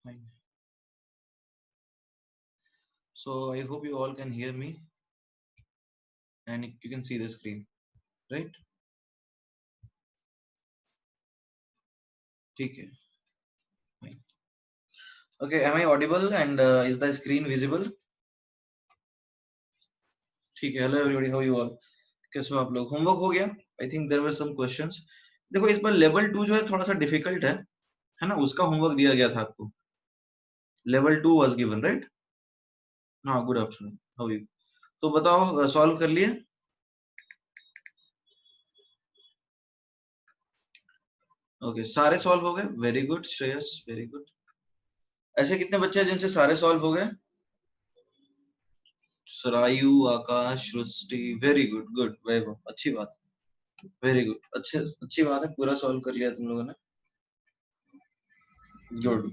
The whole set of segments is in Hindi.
Fine. So I hope you all can hear me and you can see the screen, right? Okay. Fine. Okay, am I audible and is the screen visible? ठीक है. Hello everybody, how you all? कैसे हो आप लोग? होमवर्क हो गया? I think there were some questions. देखो इस बार लेवल 2 जो है थोड़ा सा डिफिकल्ट है ना? उसका होमवर्क दिया गया था आपको. Level 2 was given, right? हाँ, गुड आफ्टरनून. How you? तो बताओ सॉल्व कर लिए? ओके, सारे सॉल्व हो गए. Very good Shreyas, very good. ऐसे कितने बच्चे हैं जिनसे सारे सॉल्व हो गए? Sarayu, Akash, Srishti. Very good, good. Vaibhav, अच्छी बात. Very good. अच्छी बात है, पूरा सॉल्व कर लिया तुम लोगों ने. गुड.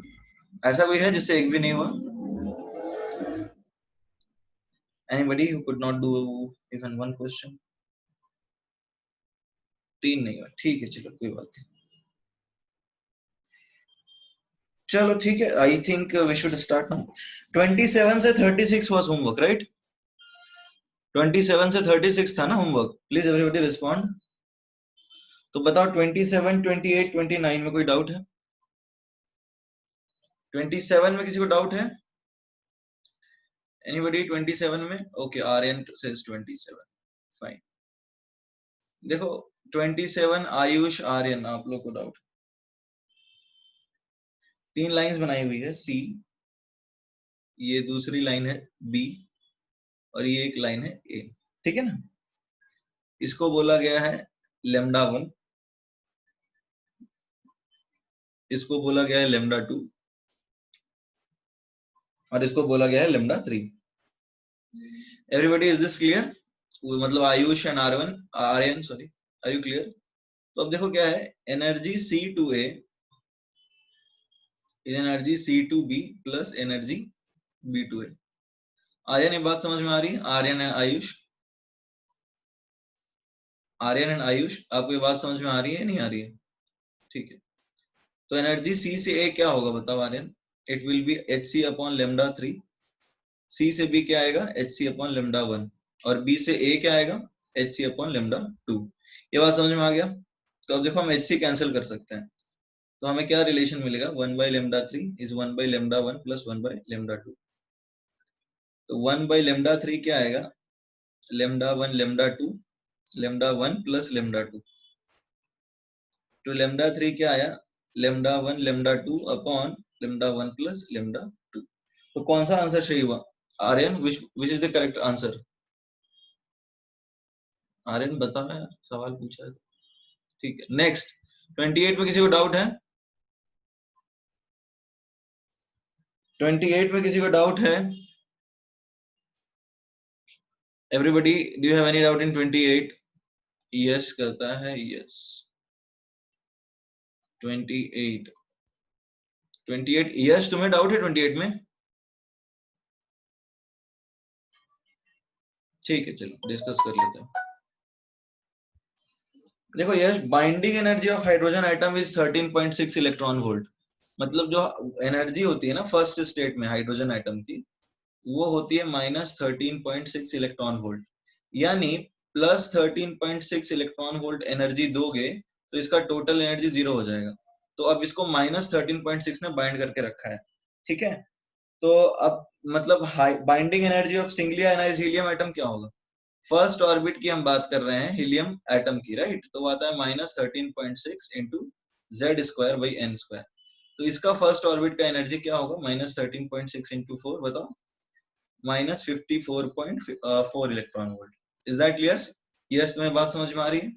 ऐसा कोई है जिससे एक भी नहीं हुआ? Anybody who could not do even one question? 3 नहीं हुआ. ठीक है, चलो कोई बात नहीं. चलो ठीक है. I think we should start now. 27 से 36 वाज होमवर्क, राइट? 27 से 36 था ना होमवर्क. Please everybody respond. तो बताओ 27, 28, 29 में कोई डाउट है? 27 में किसी को डाउट है? एनीबॉडी 27 में? Okay, Aryan says 27. फाइन. देखो 27 आयुष, आर्यन, आप लोग को डाउट. 3 लाइंस बनाई हुई है. सी, ये दूसरी लाइन है बी, और ये एक लाइन है ए. ठीक है ना? इसको बोला गया है लेमडा 1, इसको बोला गया है लेमडा 2, और इसको बोला गया है lambda 3. Everybody, is this clear? मतलब Ayush and Aryan, sorry, are you clear? तो अब देखो क्या है. Energy C to A, energy C to B plus energy B to A. Aryan, ये बात समझ में आ रही है? आर्यन एंड आयुष, आर्यन एंड आयुष, आपको ये बात समझ में आ रही है नहीं आ रही है? ठीक है. तो एनर्जी सी से ए क्या होगा बताओ Aryan? It will be H C upon lambda 3. C से बी क्या आएगा? H C upon lambda 1. और बी से ए क्या आएगा? H C upon lambda 2. ये बात समझ में आ गया? तो अब देखो हम एच सी कैंसिल कर सकते हैं. तो हमें क्या रिलेशन मिलेगा? 1 by lambda 3 is 1 by lambda 1 plus 1 by lambda 2. तो 1 बाई लेमडा 3 क्या आएगा? Lambda 1 lambda 2, lambda 1 plus lambda 2. तो लेमडा 3 क्या आया? Lambda 1 lambda 2 upon lambda 1 plus lambda 2. तो कौन सा आंसर सही हुआ? Aryan, which is the correct answer? Aryan बता यार, सवाल पूछा है. ठीक है. नेक्स्ट 28 में किसी को डाउट है? 28 में किसी को डाउट है? Everybody, do you have any doubt in 28? Yes करता है. यस. 28, 28. यस, तुम्हें डाउट है 28 में? ठीक है, चलो डिस्कस कर लेते हैं. देखो yes, binding energy of hydrogen atom is 13.6 electron volt. मतलब जो एनर्जी होती है ना फर्स्ट स्टेट में हाइड्रोजन एटम की, वो होती है -13.6 इलेक्ट्रॉन वोल्ट. यानी +13.6 इलेक्ट्रॉन वोल्ट एनर्जी दोगे तो इसका टोटल एनर्जी 0 हो जाएगा. तो अब इसको -13.6 ने बाइंड करके रखा है. ठीक है. तो अब मतलब binding energy of singly ionised helium atom क्या होगा? फर्स्ट ऑर्बिट की हम बात कर रहे हैं हीलियम एटम की, राइट? तो वो आता है -13.6 इंटू Z²/n². तो इसका फर्स्ट ऑर्बिट का एनर्जी क्या होगा? -13.6 इंटू 4, बताओ. -54.4 electron volt. Is that clear? Yes, तुम्हें बात समझ में आ रही है?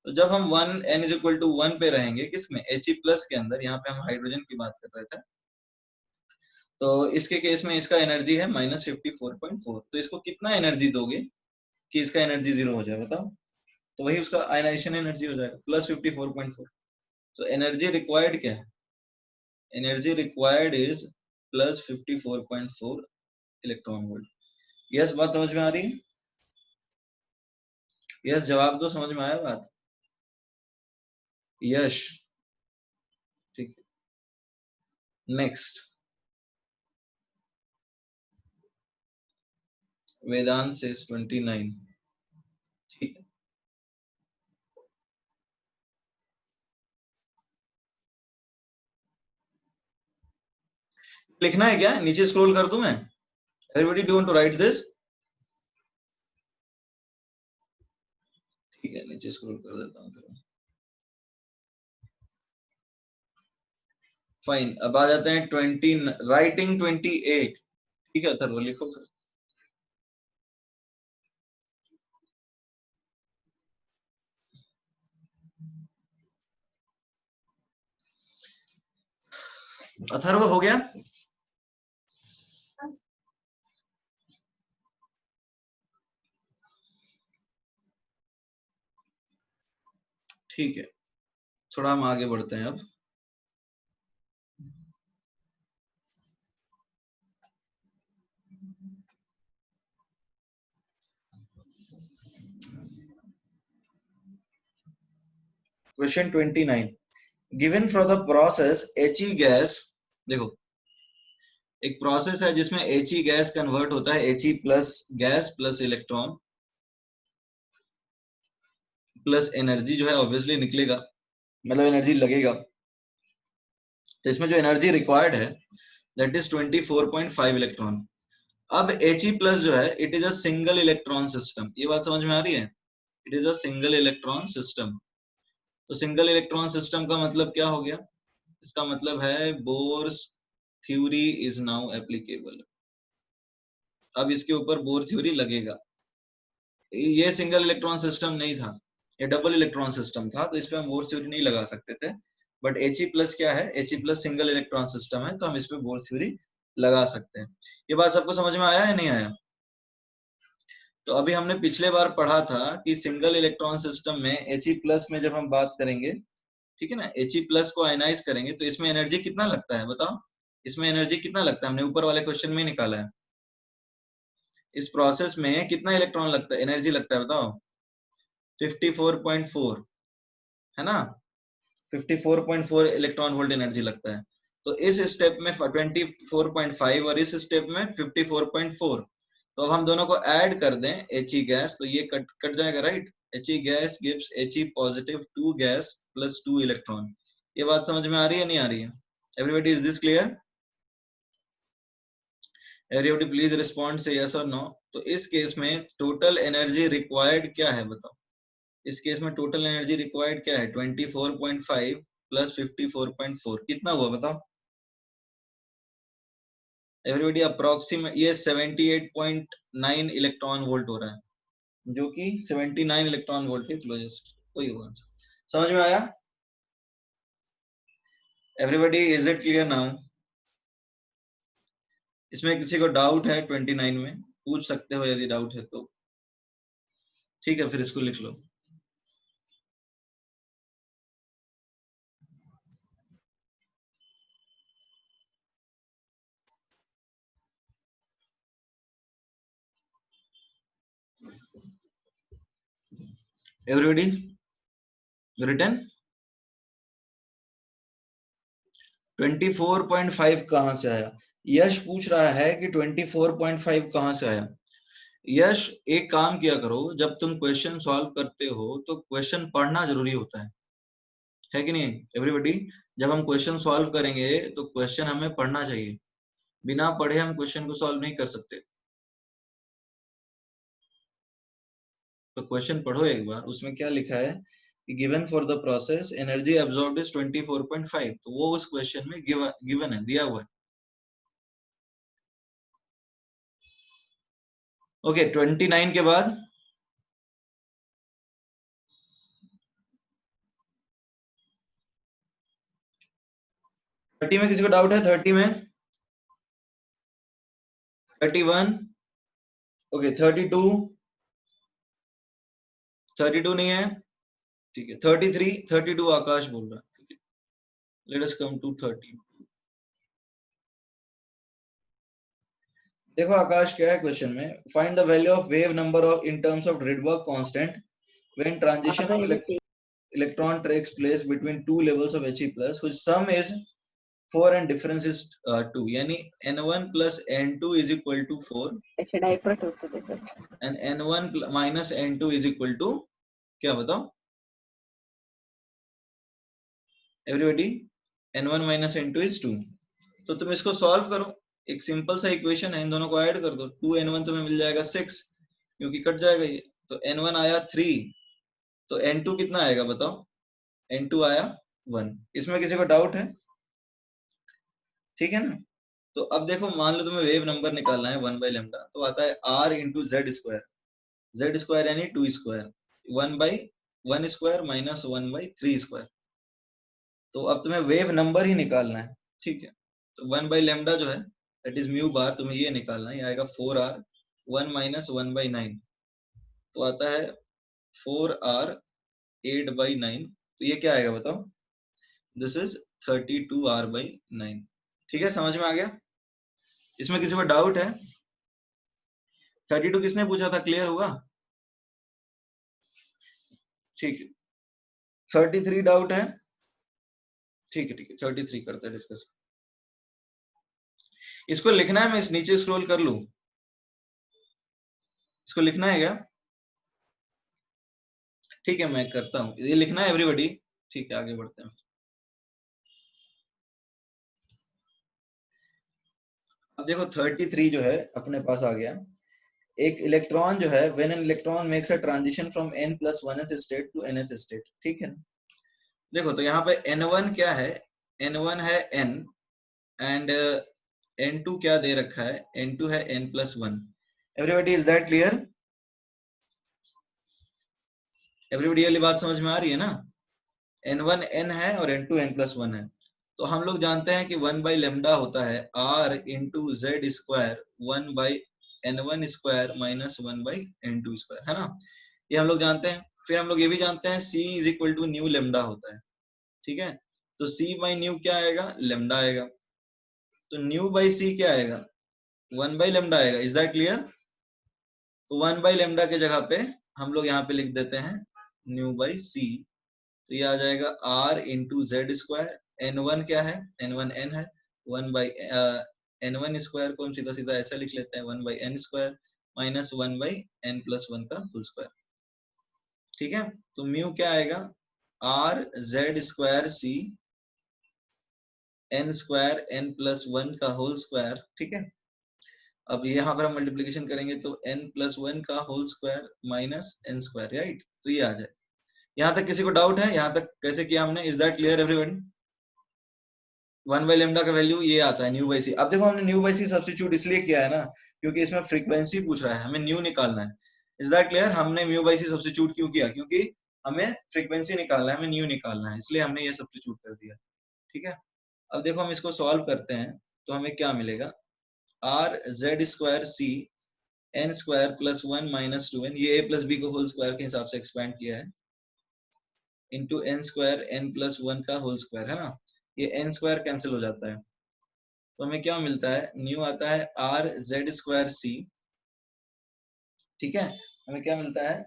तो जब हम 1 n इज इक्वल टू 1 पे रहेंगे, किसमें? He+ के अंदर. यहाँ पे हम हाइड्रोजन की बात कर रहे थे. तो इसके केस में इसका एनर्जी है -54.4. तो इसको कितना एनर्जी दोगे कि इसका एनर्जी 0 हो जाए, बताओ? तो वही उसका आयनाइजेशन एनर्जी हो जाएगा +54.4. तो एनर्जी रिक्वायर्ड क्या है? Energy required is +54.4 electron volt. Yes, बात समझ में आ रही है? यस, जवाब दो. समझ में आया बात? यश. ठीक है. नेक्स्ट वेदांत से 29। ठीक है, लिखना है क्या? नीचे स्क्रॉल कर दूं मैं? Everybody do want to write this? ठीक है, नीचे स्क्रॉल कर देता हूँ फिर। फाइन, अब आ जाते हैं 20, राइटिंग 28। ठीक है अथर्व, लिखो फिर। अथर्व हो गया? ठीक है, थोड़ा हम आगे बढ़ते हैं अब। Question 29, given for the process He gas. देखो, एक प्रोसेस है जिसमें He गैस कन्वर्ट होता है He plus gas plus electron plus energy जो है ऑब्वियसली निकलेगा, मतलब एनर्जी लगेगा। तो इसमें जो एनर्जी रिक्वायर्ड है दैट इज 24.5 इलेक्ट्रॉन। अब He प्लस जो है it is a single electron system. ये बात समझ में आ रही है? It is a single electron system. तो सिंगल इलेक्ट्रॉन सिस्टम का मतलब क्या हो गया? इसका मतलब है bourse theory is now applicable. अब इसके ऊपर बोर थ्योरी लगेगा। ये सिंगल इलेक्ट्रॉन सिस्टम नहीं था, ये डबल इलेक्ट्रॉन सिस्टम था, तो इस पे हम बोर थ्योरी नहीं लगा सकते थे। बट He प्लस क्या है? He plus single electron system है, तो हम इस पे बोर थ्योरी लगा सकते हैं। ये बात सबको समझ में आया है नहीं आया? तो अभी हमने पिछले बार पढ़ा था कि सिंगल इलेक्ट्रॉन सिस्टम में He प्लस में जब हम बात करेंगे, ठीक है ना, He प्लस को आयनाइज करेंगे तो इसमें एनर्जी कितना लगता है बताओ? इसमें एनर्जी कितना लगता है? हमने ऊपर वाले क्वेश्चन में निकाला है। इस प्रोसेस में कितना इलेक्ट्रॉन लगता है, एनर्जी लगता है बताओ? 54.4 है ना, 54.4 इलेक्ट्रॉन वोल्ट एनर्जी लगता है। तो इस स्टेप में 24.5 और इस स्टेप में 54.4। तो अब हम दोनों को ऐड कर दें He गैस, तो ये कट कट जाएगा, right? He gas gives He positive 2 gas plus 2 electron. ये बात समझ में आ रही है नहीं आ रही है? Everybody, is this clear? Everybody please respond से यस और नो। तो इस केस में टोटल एनर्जी रिक्वायर्ड क्या है बताओ? इस केस में टोटल एनर्जी रिक्वायर्ड क्या है? 24.5 प्लस 54.4 कितना हुआ बताओ? एवरीबॉडी अप्रोक्सीमेट, ये 78.9 इलेक्ट्रॉन वोल्ट हो रहा है, जो कि 79 इलेक्ट्रॉन वोल्ट के क्लोजेस्ट वही होगा आंसर। समझ में आया? Everybody, is it clear now? इसमें किसी को डाउट है 29 में? पूछ सकते हो यदि डाउट है तो। ठीक है, फिर इसको लिख लो। एवरीबॉडी रिटन 24.5 कहां से आया? यश पूछ रहा है कि 24.5 कहां से आया। यश, एक काम किया करो, जब तुम क्वेश्चन सॉल्व करते हो तो क्वेश्चन पढ़ना जरूरी होता है कि नहीं एवरीबॉडी? जब हम क्वेश्चन सॉल्व करेंगे तो क्वेश्चन हमें पढ़ना चाहिए, बिना पढ़े हम क्वेश्चन को सॉल्व नहीं कर सकते। तो क्वेश्चन पढ़ो एक बार, उसमें क्या लिखा है कि given for the process energy absorbed is 24.5, तो वो उस क्वेश्चन में गिवन है, दिया हुआ है। ओके, 29 के बाद 30 में किसी को डाउट है? 30 में 31, ओके 32, 32 नहीं है, ठीक है 33, 32 आकाश बोल रहा है। Let us come to 30। देखो आकाश क्या है क्वेश्चन में, find the value of wave number of in terms of Rydberg constant when transition of electron takes place between two levels of He plus whose sum is 4 and difference is 2, यानी n1 plus n2 is equal to 4 and n1 minus n2 is equal to क्या बताओ everybody? n1 minus n2 is 2। तो तुम इसको सॉल्व करो, एक सिंपल सा इक्वेशन है, इन दोनों को ऐड कर दो, 2n1 तुम्हें मिल जाएगा 6 क्योंकि कट जाएगा ये, तो n1 आया 3, तो n2 कितना आएगा बताओ? n2 आया 1। इसमें किसी को डाउट है? ठीक है ना? तो अब देखो, मान लो तुम्हें वेव नंबर निकालना है 1 बाई लेमडा, तो आता है r into Z square, Z square यानी 2 square, 1 by 1 square minus 1 by 3 square. तो अब तुम्हें वेव नंबर ही निकालना है, ठीक है? तो 1 बाई लेमडा जो है दैट इज म्यू बार, तुम्हें ये निकालना है, ये आएगा 4r 1 माइनस 1 बाई 9, तो आता है 4r 8 बाई 9, तो ये क्या आएगा बताओ? This is 32r by 9। ठीक है, समझ में आ गया? इसमें किसी को डाउट है? 32 किसने पूछा था, क्लियर हुआ? ठीक है, 33 डाउट है? ठीक है ठीक है, 33 करते हैं डिस्कस। इसको लिखना है, मैं इस नीचे स्क्रॉल कर लूं, इसको लिखना है क्या? ठीक है, मैं करता हूं, ये लिखना है एवरीबॉडी। ठीक है, आगे बढ़ते हैं। अब देखो 33 जो है अपने पास आ गया। एक इलेक्ट्रॉन जो है, when an electron makes a transition from n plus 1th state to nth state, ठीक है? देखो तो यहाँ पे n1 क्या है? n1 है n एंड n2 क्या दे रखा है? n2 है n plus 1। Everybody, is that clear? Everybody वाली बात समझ में आ रही है ना? n1 n है और n2 n प्लस 1 है। तो हम लोग जानते हैं कि 1 बाई लेमडा होता है r into Z square 1 by n1 square minus 1 by n2 square, है ना? ये हम लोग जानते हैं। फिर हम लोग ये भी जानते हैं c is equal to nu lambda होता है, ठीक है? तो c बाई न्यू क्या आएगा? लेमडा आएगा। तो न्यू बाई c क्या आएगा? 1 बाई लेमडा आएगा। Is that clear? तो 1 बाई लेमडा के जगह पे हम लोग यहाँ पे लिख देते हैं न्यू बाई c, तो ये आ जाएगा r into Z square, n1 क्या है? n1 n है, 1 बाई n1 स्क्वायर को हम सीधा सीधा ऐसा लिख लेते हैं 1 by n square minus 1 by n plus 1 का होल स्क्वायर, ठीक है? तो म्यू क्या आएगा? r Z square c n square n plus 1 का होल स्क्वायर, ठीक है? अब यहाँ पर हम मल्टीप्लीकेशन करेंगे तो n प्लस 1 का whole square minus n square, right? तो ये आ जाए। यहाँ तक किसी को डाउट है? यहाँ तक कैसे किया हमने? Is that clear everyone? 1 by lambda का वैल्यू ये आता है न्यू बाई सी। अब देखो हमने न्यू बाई सी सब्स्टिट्यूट इसलिए किया है ना क्योंकि इसमें फ्रीक्वेंसी पूछ रहा है, हमें न्यू निकालना है। Is that clear? हमने न्यू बाई सी सब्स्टिट्यूट क्यों किया? क्योंकि हमें फ्रीक्वेंसी निकालना है, हमें न्यू निकालना है, इसलिए हमने ये सब्स्टिट्यूट कर दिया, ठीक है? अब देखो हम इसको सॉल्व करते हैं तो हमें क्या मिलेगा? R Z square C N square plus 1 minus 2n, ये a प्लस बी को होल स्क्वायर के हिसाब से एक्सपेंड किया है, into N square N plus 1 का होल स्क्वायर, है ना? ये एन स्क्वायर कैंसिल हो जाता है, तो हमें क्या मिलता है? न्यू आता है आर जेड स्क्वायर सी, ठीक है? हमें क्या मिलता है?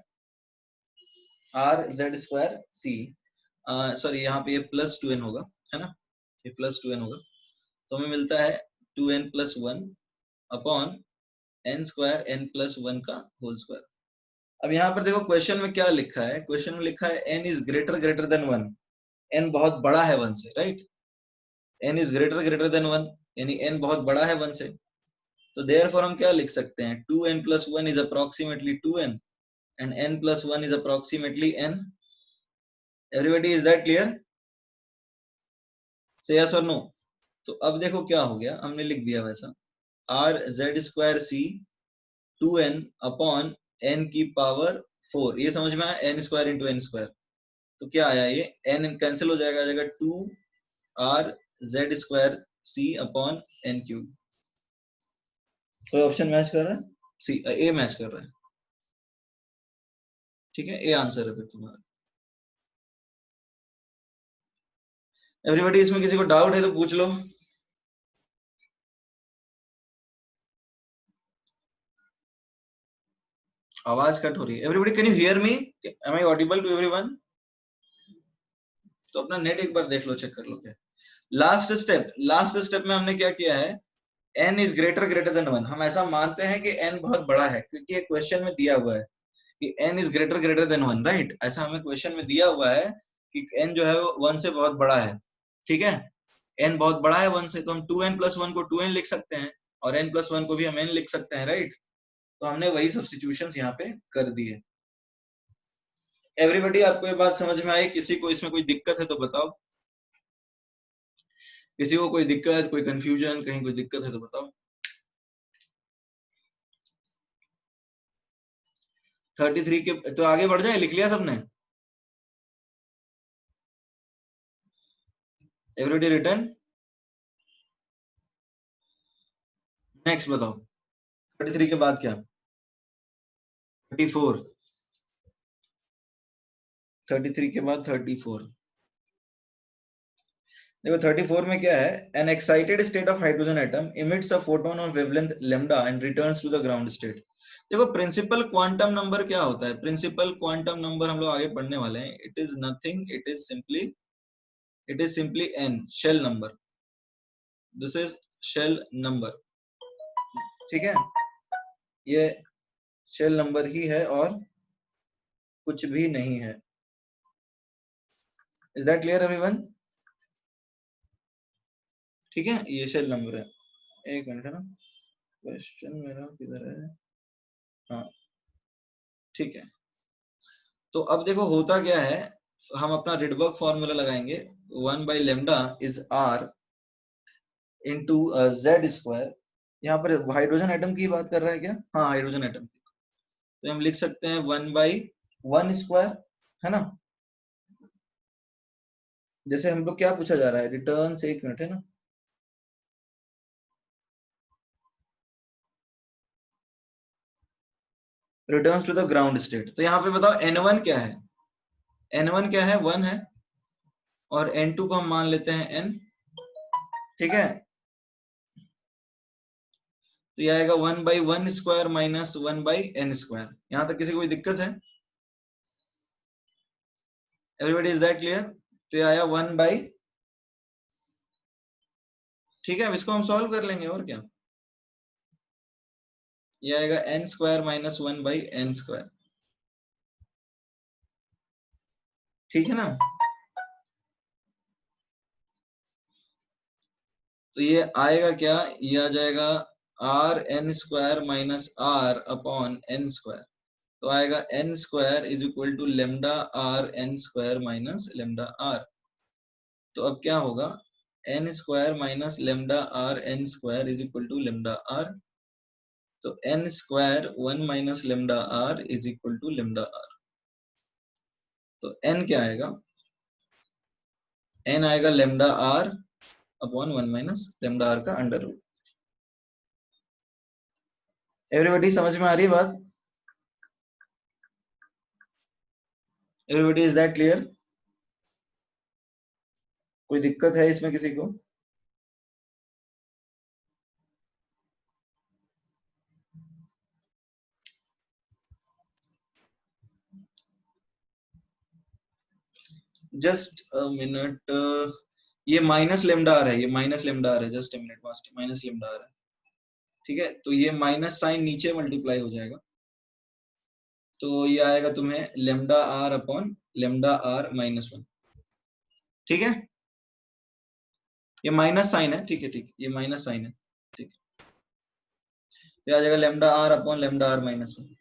Are Z square C, sorry यहाँ पे ये प्लस 2n होगा, है ना? ये प्लस 2n होगा, तो हमें मिलता है 2n plus 1 upon n square n plus 1 का होल स्क्वायर। अब यहाँ पर देखो क्वेश्चन में क्या लिखा है? क्वेश्चन में लिखा है n is greater greater than 1, n बहुत बड़ा है 1 से, right? n is greater greater than 1 यानी n बहुत बड़ा है 1 से, तो देयरफॉर हम क्या लिख सकते हैं? 2n plus 1 is approximately 2n and n plus 1 is approximately n. Everybody, is that clear? Say yes or no. तो अब देखो क्या हो गया, हमने लिख दिया वैसा r z square c 2n upon n की पावर 4, ये समझ में आया? n square into n square, तो क्या आया? ये n कैंसिल हो जाएगा, आ जाएगा 2r z square c upon n cube. कोई ऑप्शन मैच कर रहा है? सी ए मैच कर रहा है, ठीक है? ए आंसर है फिर तुम्हारा। एवरीबॉडी, इसमें किसी को डाउट है तो पूछ लो। आवाज कट हो रही है। Everybody, can you hear me? Am I audible to everyone? तो अपना नेट एक बार देख लो, चेक कर लो क्या। लास्ट स्टेप में हमने क्या किया है, n इज ग्रेटर देन 1, हम ऐसा मानते हैं कि n बहुत बड़ा है, क्योंकि क्वेश्चन में दिया हुआ है कि n is greater then 1, right. ऐसा हमें क्वेश्चन में दिया हुआ है कि n जो है वो 1 से बहुत बड़ा है, ठीक है। n बहुत बड़ा है 1 से, तो हम 2n प्लस 1 को 2n लिख सकते हैं, और n प्लस 1 को भी हम n लिख सकते हैं, राइट। तो हमने वही सब्स्टिट्यूशंस यहाँ पे कर दिए। एवरीबॉडी, आपको ये बात समझ में आई? किसी को इसमें कोई दिक्कत है तो बताओ, किसी को कोई दिक्कत, कोई कंफ्यूजन, कहीं कोई दिक्कत है तो बताओ। 33 के तो आगे बढ़ जाए, लिख लिया सबने? Everybody return. नेक्स्ट बताओ, 33 के बाद क्या? 34। 33 के बाद 34। देखो 34 में क्या है, an excited state of hydrogen atom emits a photon on wavelength lambda and returns to the ground state. देखो प्रिंसिपल क्वांटम नंबर क्या होता है, प्रिंसिपल क्वांटम नंबर हम लोग आगे पढ़ने वाले हैं। It is nothing, it is simply N, shell number. This is shell number, ठीक है। ये शेल नंबर ही है और कुछ भी नहीं है। Is that clear everyone? ठीक है, ये शेल नंबर है। एक मिनट है ना, क्वेश्चन मेरा किधर है? हाँ, ठीक है। तो अब देखो होता क्या है, हम अपना रिडबर्ग फॉर्मूला लगाएंगे, 1 by lambda is R into Z square. यहाँ पर हाइड्रोजन एटम की बात कर रहा है क्या? हाँ, हाइड्रोजन एटम की। तो हम लिख सकते हैं 1 बाई 1 स्क्वायर, है ना। जैसे हम लोग क्या पूछा जा रहा है, रिटर्न से, एक मिनट है ना, return to the ground state. तो यहाँ पे बताओ n1 क्या है? n1 क्या है? 1 है, और n2 को हम मान लेते हैं n, ठीक है। तो ये आएगा 1 by 1 square minus 1 by n square. यहाँ तक किसी को कोई दिक्कत है? Everybody, is that clear? तो ये आया 1 बाई, ठीक है। अब इसको हम सॉल्व कर लेंगे, और क्या। ये आएगा n square minus 1 by n square, ठीक है ना। तो ये आएगा क्या, ये आ जाएगा R N square minus R upon N square. तो आएगा N square is equal to lambda R N square minus lambda R. तो अब क्या होगा, N square minus lambda R N square is equal to lambda R. तो N square 1 minus lambda R is equal to lambda R. तो एन क्या आएगा, एन आएगा lambda R upon 1 minus lambda R का अंडर रूट। एवरीबॉडी समझ में आ रही है बात? Everybody, is that clear? कोई दिक्कत है इसमें किसी को? जस्ट अ मिनट, ये माइनस लेमडा आ रहा है, ये माइनस लेमडा आ रहा है, just a minute, minus lambda आ रहा है, ठीक है। तो ये माइनस साइन नीचे मल्टीप्लाई हो जाएगा, तो ये आएगा तुम्हें lambda R upon lambda R minus 1, ठीक है। ये माइनस साइन है, ठीक है, ठीक, ये माइनस साइन है, ठीक। ये आ जाएगा lambda R upon lambda R minus 1।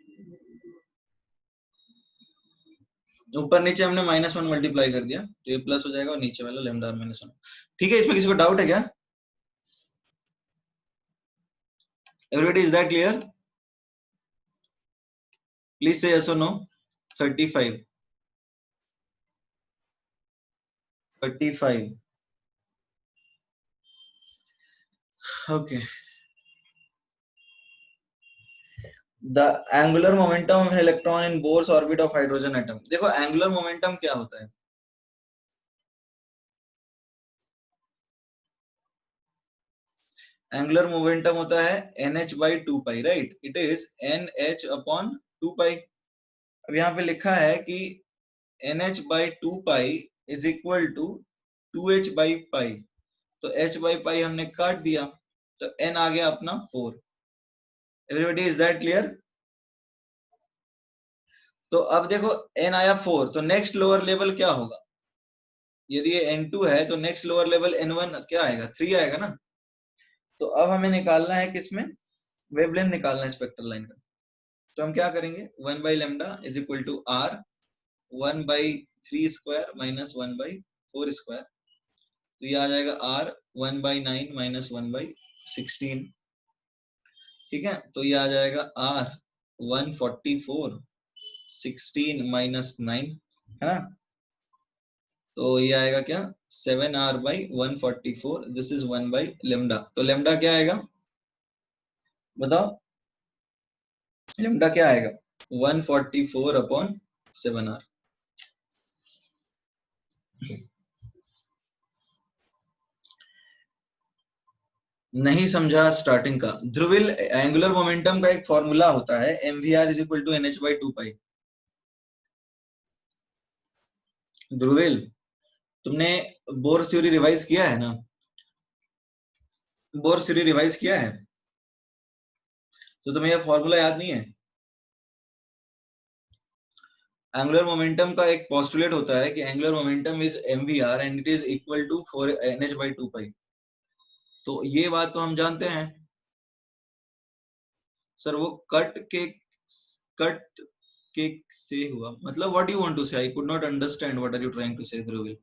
ऊपर नीचे हमने माइनस 1 मल्टीप्लाई कर दिया, तो ये प्लस हो जाएगा, और नीचे वाला लेमडा आर माइनस 1, ठीक है। इसमें किसी को डाउट है क्या? Everybody, is that clear? Please say yes और no. 35, 35, okay. The angular momentum of an electron in Bohr's orbit of hydrogen atom. देखो एंगुलर मोमेंटम क्या होता है, एंगुलर मोमेंटम होता है nh by 2 pi, right. It is nh upon 2 pi। अब यहाँ पे लिखा है कि nh by 2 pi is equal to 2h by pi। तो h बाई पाई हमने काट दिया, तो n आ गया अपना 4। Everybody is that clear? तो अब देखो n आया 4, तो नेक्स्ट लोअर लेवल क्या होगा? यदि ये n2 है तो नेक्स्ट लोअर लेवल n1 क्या आएगा? 3 आएगा ना। तो अब हमें निकालना है किसमें? वेवलेंथ निकालना है स्पेक्ट्रल लाइन का। तो हम क्या करेंगे? 1 by lambda is equal to r 1 by 3 square minus 1 by 4 square. तो ये आ जाएगा r 1 बाई 9 माइनस 1 बाई 16। ठीक है, तो ये आ जाएगा r 144 16 माइनस 9, है ना। तो ये आएगा क्या? 7r by 144, this is 1 by lambda. तो लेमडा क्या आएगा बताओ? लेमडा क्या आएगा? 144 अपॉन 7r। नहीं समझा स्टार्टिंग का? ध्रुविल, एंगुलर मोमेंटम का एक फॉर्मूला होता है mvr is equal to nh by 2 pi. Dhruvil, तुमने बोर थ्योरी रिवाइज किया है ना? बोर थ्योरी रिवाइज किया है तो तुम्हें यह फॉर्मूला याद नहीं है? एंगुलर मोमेंटम का एक पोस्टुलेट होता है कि angular momentum is mvr and it is equal to 4 nh by 2 pi. तो ये बात तो हम जानते हैं सर। वो कट के से हुआ मतलब what you want to say? I could not understand what are you trying to say Dhruvil.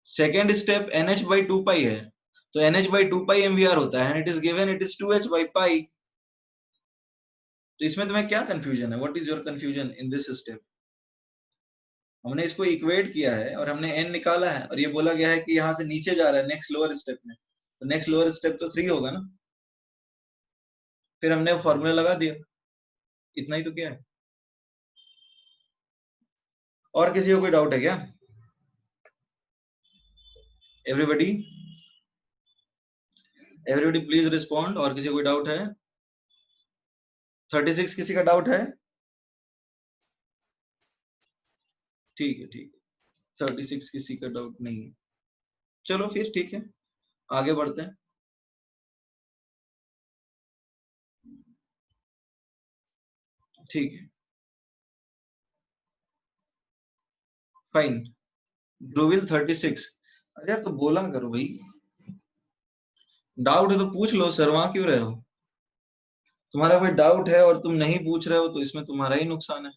Second step nh by 2 pi है, तो nh बाई 2 पाई mvr होता है and it is given it is 2h by pi. तो इसमें तुम्हें क्या कंफ्यूजन है? What is your confusion in this step? हमने इसको इक्वेट किया है और हमने n निकाला है और ये बोला गया है कि यहाँ से नीचे जा रहा है नेक्स्ट लोअर स्टेप में, तो नेक्स्ट लोअर स्टेप तो 3 होगा ना। फिर हमने फॉर्मूला लगा दिया, इतना ही तो क्या है। और किसी को कोई डाउट है क्या? Everybody everybody please respond. और किसी को कोई डाउट है? 36 किसी का डाउट है? ठीक है ठीक है, 36 किसी का डाउट नहीं है। चलो फिर ठीक है, आगे बढ़ते हैं। ठीक है, फाइन। ध्रुविल 36। अरे यार तो बोला करो भाई, डाउट है तो पूछ लो सर, वहां क्यों रहे हो? तुम्हारा कोई डाउट है और तुम नहीं पूछ रहे हो तो इसमें तुम्हारा ही नुकसान है।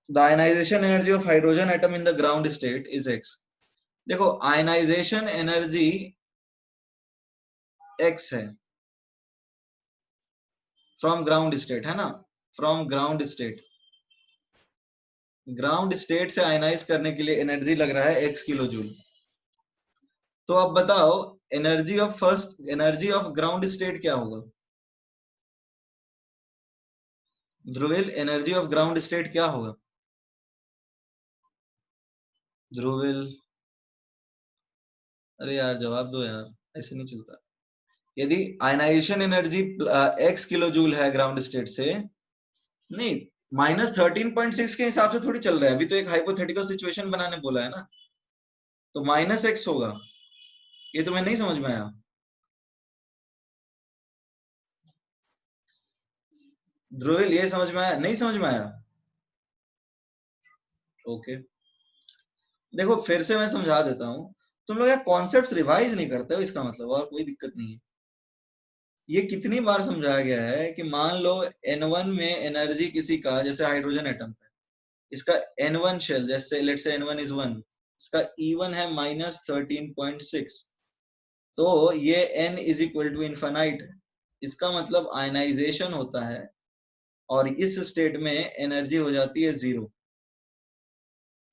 The ionization energy of hydrogen atom in the ground state is x। देखो आयनाइजेशन एनर्जी x है फ्रॉम ग्राउंड स्टेट, है ना, from ground state. Ground state से आयनाइज करने के लिए एनर्जी लग रहा है x किलो जूल। तो अब बताओ एनर्जी ऑफ ग्राउंड स्टेट क्या होगा? Dhruvil, energy of ground state क्या होगा? ध्रुविल, अरे यार जवाब दो यार, ऐसे नहीं चलता। यदि ionization energy x kilo joule है ग्राउंड स्टेट से, नहीं, -13.6 के हिसाब से थोड़ी चल रहा है, अभी तो एक हाइपोथेटिकल सिचुएशन बनाने बोला है ना, तो -x होगा। ये तुम्हें नहीं समझ में आया? ध्रुविल ये समझ में आया? नहीं समझ में आया? ओके, देखो फिर से मैं समझा देता हूँ। तुम लोग यार कॉन्सेप्ट्स रिवाइज नहीं करते हो, इसका मतलब और कोई दिक्कत नहीं है। ये कितनी बार समझाया गया है कि मान लो N1 में एनर्जी किसी का, जैसे हाइड्रोजन एटम पे, इसका N1 शेल, जैसे लेट्स से N1 is 1, इसका E1 है -13.6, तो ये N is equal to infinite है। इसका मतलब आयनाइजेशन होता है और इस स्टेट में एनर्जी हो जाती है 0।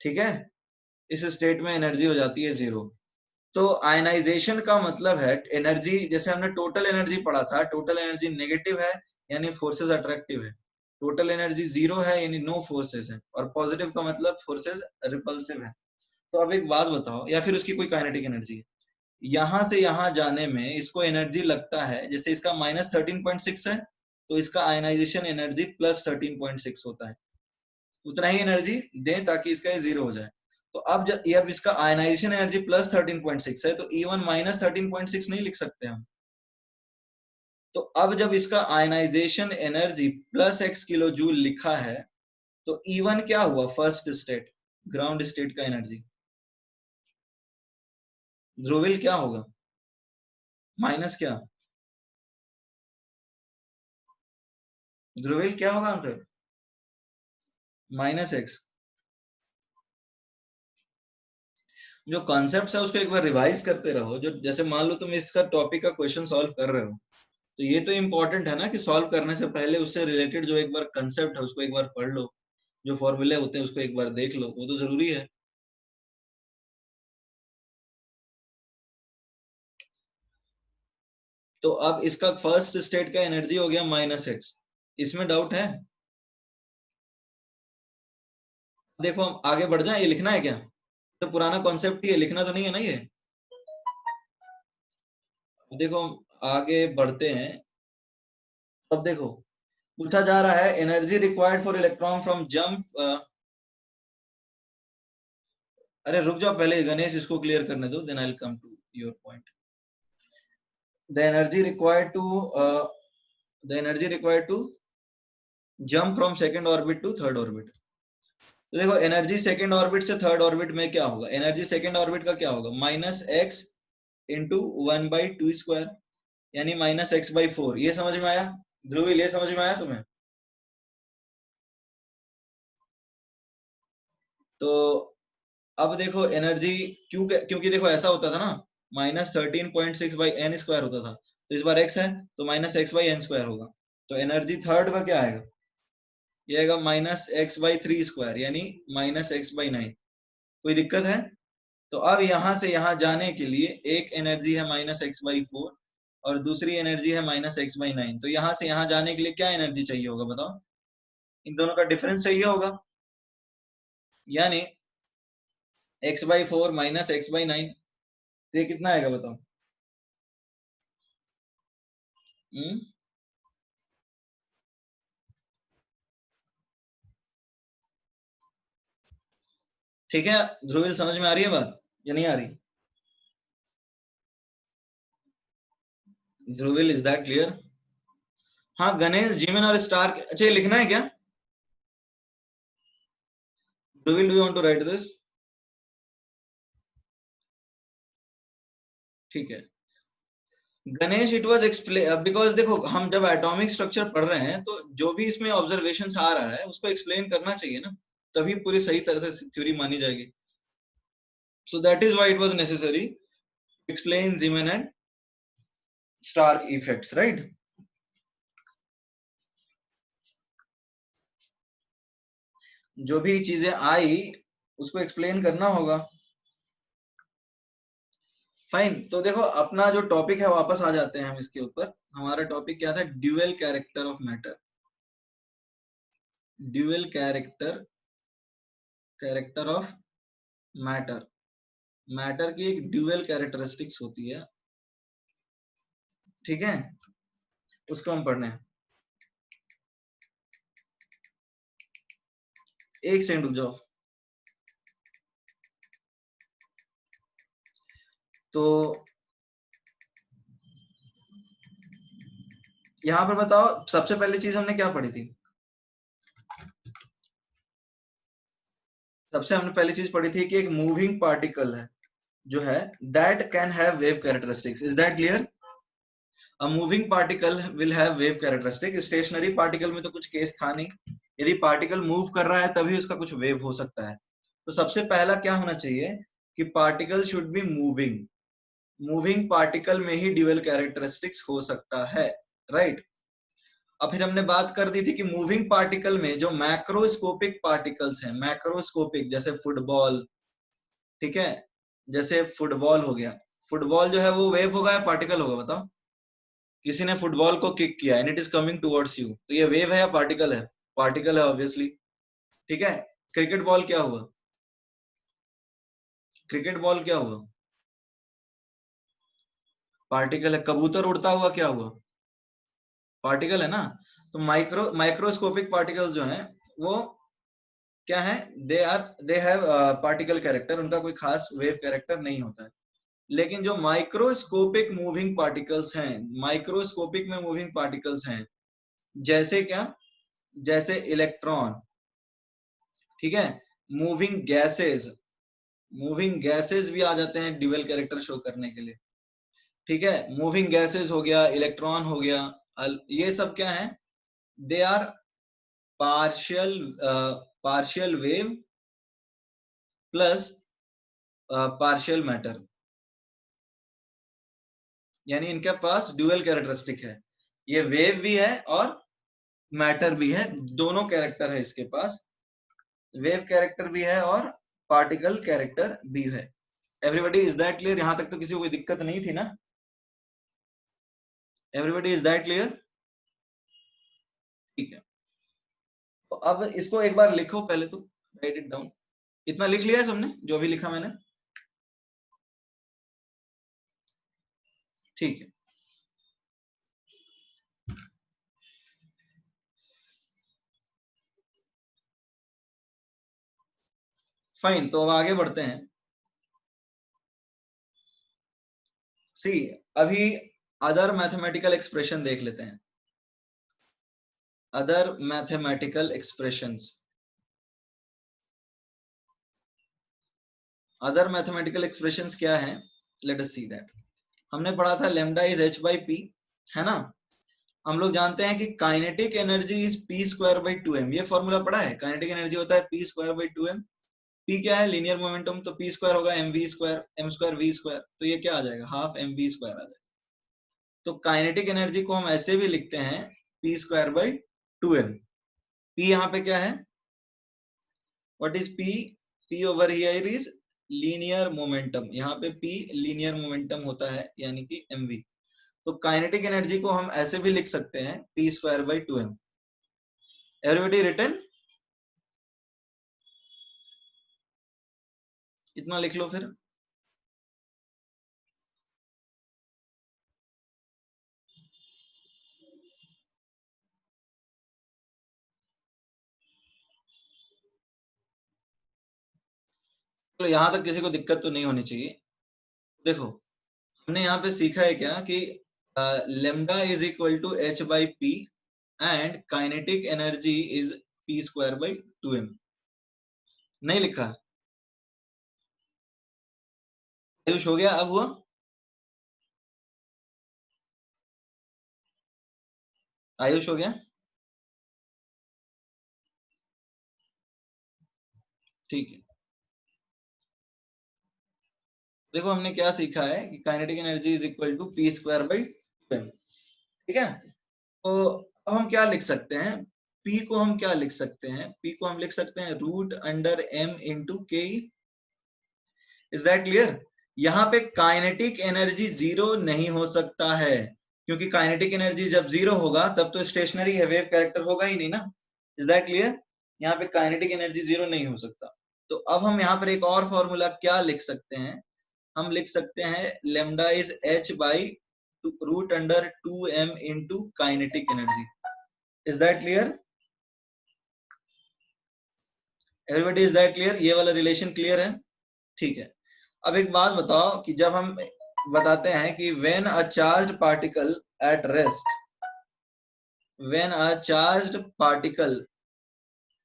ठीक है, इस स्टेट में एनर्जी हो जाती है 0। तो आयनाइजेशन का मतलब है एनर्जी, जैसे हमने टोटल एनर्जी पढ़ा था, टोटल एनर्जी नेगेटिव है यानी फोर्सेस अट्रैक्टिव है, टोटल एनर्जी 0 है यानी नो फोर्सेस है, और पॉजिटिव का मतलब फोर्सेस रिपल्सिव है। तो अब एक बात बताओ, या फिर उसकी कोई काइनेटिक एनर्जी है, यहां से यहां जाने में इसको एनर्जी लगता है, जैसे इसका -13.6 है तो इसका आयनाइजेशन एनर्जी +13.6 होता है। उतना ही एनर्जी दें ताकि इसका ये 0 हो जाए। तो अब इसका आयनाइजेशन एनर्जी प्लस 13.6 है, तो E1 माइनस 13.6 नहीं लिख सकते हम। तो अब जब इसका ionization energy plus x kilo joule लिखा है, तो E1 क्या हुआ? फर्स्ट स्टेट, ग्राउंड स्टेट का एनर्जी। ध्रुवील क्या होगा? माइनस क्या? ध्रुवील क्या होगा आंसर? Minus x. जो कॉन्सेप्ट है उसको एक बार रिवाइज करते रहो। जो जैसे मान लो तुम इसका टॉपिक का क्वेश्चन सॉल्व कर रहे हो, तो ये तो इम्पोर्टेंट है ना कि सॉल्व करने से पहले उससे रिलेटेड जो एक बार कंसेप्ट है उसको एक बार पढ़ लो, जो फॉर्मूले होते हैं उसको एक बार देख लो, वो तो जरूरी है। तो अब इसका फर्स्ट स्टेट का एनर्जी हो गया माइनस एक्स, इसमें डाउट है? देखो हम आगे बढ़ जाए, ये लिखना है क्या? तो पुराना कॉन्सेप्ट ही है, लिखना तो नहीं है ना ये। देखो हम आगे बढ़ते हैं। अब देखो पूछा जा रहा है energy required for electron from jump. अरे रुक जाओ पहले गणेश, इसको क्लियर करने दो, then I will come to your point. The energy required to the energy required to jump from second orbit to third orbit. तो देखो एनर्जी सेकंड ऑर्बिट से थर्ड ऑर्बिट में क्या होगा? एनर्जी सेकंड ऑर्बिट का क्या होगा? माइनस एक्स इंटू 1/2², यानी माइनस x/4। ये समझ में आया ध्रुवील? ये समझ में आया तुम्हें? तो अब देखो एनर्जी क्योंकि देखो ऐसा होता था ना, -13.6/n² होता था, तो इस बार x है तो -x/n² होगा। तो एनर्जी थर्ड का क्या आएगा? ये आएगा -x/3², यानी -x/9। कोई दिक्कत है? तो अब यहां से यहां जाने के लिए एक एनर्जी है -x/4 और दूसरी एनर्जी है -x/9। तो यहां से यहां जाने के लिए क्या एनर्जी चाहिए होगा बताओ? इन दोनों का डिफरेंस चाहिए होगा, यानी x/4 -x/9। तो ये कितना आएगा बताओ? हम्म ठीक है ध्रुवील, समझ में आ रही है बात या नहीं आ रही? ध्रुवील, इज दैट क्लियर? हाँ गणेश, जीमेन और स्टार, अच्छा ये लिखना है क्या? Dhruvil, do you want to write this? ठीक है Ganesh, it was explain because देखो हम जब एटॉमिक स्ट्रक्चर पढ़ रहे हैं तो जो भी इसमें ऑब्जर्वेशन आ रहा है उसको एक्सप्लेन करना चाहिए ना, तभी पूरी सही तरह से थ्योरी मानी जाएगी। So that is why it was necessary explain Zeeman and Stark effects, right? जो भी चीजें आई उसको एक्सप्लेन करना होगा। फाइन, तो देखो अपना जो टॉपिक है वापस आ जाते हैं हम इसके ऊपर। हमारा टॉपिक क्या था? Dual character of matter. Dual character of matter. Matter की एक ड्यूअल कैरेक्टरिस्टिक्स होती है, ठीक है? उसको हम पढ़ने हैं। एक सेकंड रुक जाओ। तो यहाँ पर बताओ सबसे पहली चीज हमने क्या पढ़ी थी? सबसे हमने पहली चीज पढ़ी थी कि एक मूविंग पार्टिकल है जो है that can have wave characteristics. Is that clear? A moving particle will have wave characteristic. Stationary particle में तो कुछ केस था नहीं, यदि पार्टिकल मूव कर रहा है तभी उसका कुछ वेव हो सकता है। तो सबसे पहला क्या होना चाहिए कि particle should be moving. Moving particle में ही ड्यूअल कैरेक्टरिस्टिक्स हो सकता है, राइट? अब फिर हमने बात कर दी थी कि मूविंग पार्टिकल में जो मैक्रोस्कोपिक पार्टिकल्स हैं, मैक्रोस्कोपिक जैसे फुटबॉल, ठीक है, जैसे फुटबॉल हो गया, फुटबॉल जो है वो वेव होगा या पार्टिकल होगा बताओ? किसी ने फुटबॉल को किक किया and it is coming towards you, तो ये वेव है या पार्टिकल है? पार्टिकल है ऑब्वियसली, ठीक है? क्रिकेट बॉल क्या हुआ? क्रिकेट बॉल क्या हुआ? पार्टिकल है। कबूतर उड़ता हुआ क्या हुआ? पार्टिकल है ना? तो माइक्रोस्कोपिक पार्टिकल्स जो हैं वो क्या है, दे हैव पार्टिकल कैरेक्टर, उनका कोई खास वेव कैरेक्टर नहीं होता है। लेकिन जो माइक्रोस्कोपिक मूविंग पार्टिकल्स हैं, माइक्रोस्कोपिक में मूविंग पार्टिकल्स हैं, जैसे क्या, जैसे इलेक्ट्रॉन, ठीक है, मूविंग गैसेस, मूविंग गैसेस भी आ जाते हैं ड्यूअल कैरेक्टर शो करने के लिए, ठीक है, मूविंग गैसेस हो गया, इलेक्ट्रॉन हो गया, ये सब क्या है, they are partial partial wave plus partial matter, यानी इनके पास ड्यूअल कैरेक्टरिस्टिक है, ये वेव भी है और मैटर भी है, दोनों कैरेक्टर है इसके पास, वेव कैरेक्टर भी है और पार्टिकल कैरेक्टर भी है। Everybody is that clear? यहां तक तो किसी को कोई दिक्कत नहीं थी ना? Everybody is that clear? ठीक है, तो अब इसको एक बार लिखो पहले तो, राइट इट डाउन। इतना लिख लिया है सबने जो भी लिखा मैंने? ठीक है, फाइन, तो अब आगे बढ़ते हैं। सी, अभी अदर मैथमेटिकल एक्सप्रेशन देख लेते हैं, other mathematical expressions. Other mathematical expressions क्या है, लेट अस सी दैट। हमने पढ़ा था lambda is h by p, है ना? हम लोग जानते हैं कि kinetic energy is p square by 2m, ये फॉर्मूला पढ़ा है, काइनेटिक एनर्जी होता है p square by 2m। p क्या है, लीनियर मोमेंटम, तो p स्क्वायर होगा mv square, m square v square, तो ये क्या आ जाएगा, हाफ mv स्क्वायर आ जाएगा। तो काइनेटिक एनर्जी को हम ऐसे भी लिखते हैं p square by 2m। p यहाँ पे क्या है, what is p? p over here is linear momentum, यहाँ पे p लीनियर मोमेंटम होता है, यानी कि mv। तो काइनेटिक एनर्जी को हम ऐसे भी लिख सकते हैं p square by 2m। Everybody written? इतना लिख लो फिर। तो यहां तक किसी को दिक्कत तो नहीं होनी चाहिए। देखो, हमने यहाँ पे सीखा है क्या कि lambda is equal to h by p and kinetic energy is p square by 2m। नहीं लिखा? आयुष हो गया अब हुआ? आयुष हो गया? ठीक है, देखो हमने क्या सीखा है कि kinetic energy is equal to p square by 2m, ठीक है? तो अब हम क्या लिख सकते हैं, p को हम क्या लिख सकते हैं, p को हम लिख सकते हैं रूट अंडर m इंटू के। Is that clear? यहाँ पे काइनेटिक एनर्जी जीरो नहीं हो सकता है, क्योंकि काइनेटिक एनर्जी जब जीरो होगा तब तो स्टेशनरी है, वेव कैरेक्टर होगा ही नहीं ना। Is that clear? यहाँ पे काइनेटिक एनर्जी जीरो नहीं हो सकता। तो अब हम यहाँ पर एक और फॉर्मूला क्या लिख सकते हैं, हम लिख सकते हैं lambda is h by root under 2m into kinetic energy. Is that clear? Everybody is that clear? ये वाला रिलेशन क्लियर है? ठीक है, अब एक बात बताओ कि जब हम बताते हैं कि when a charged particle at rest, when a charged particle,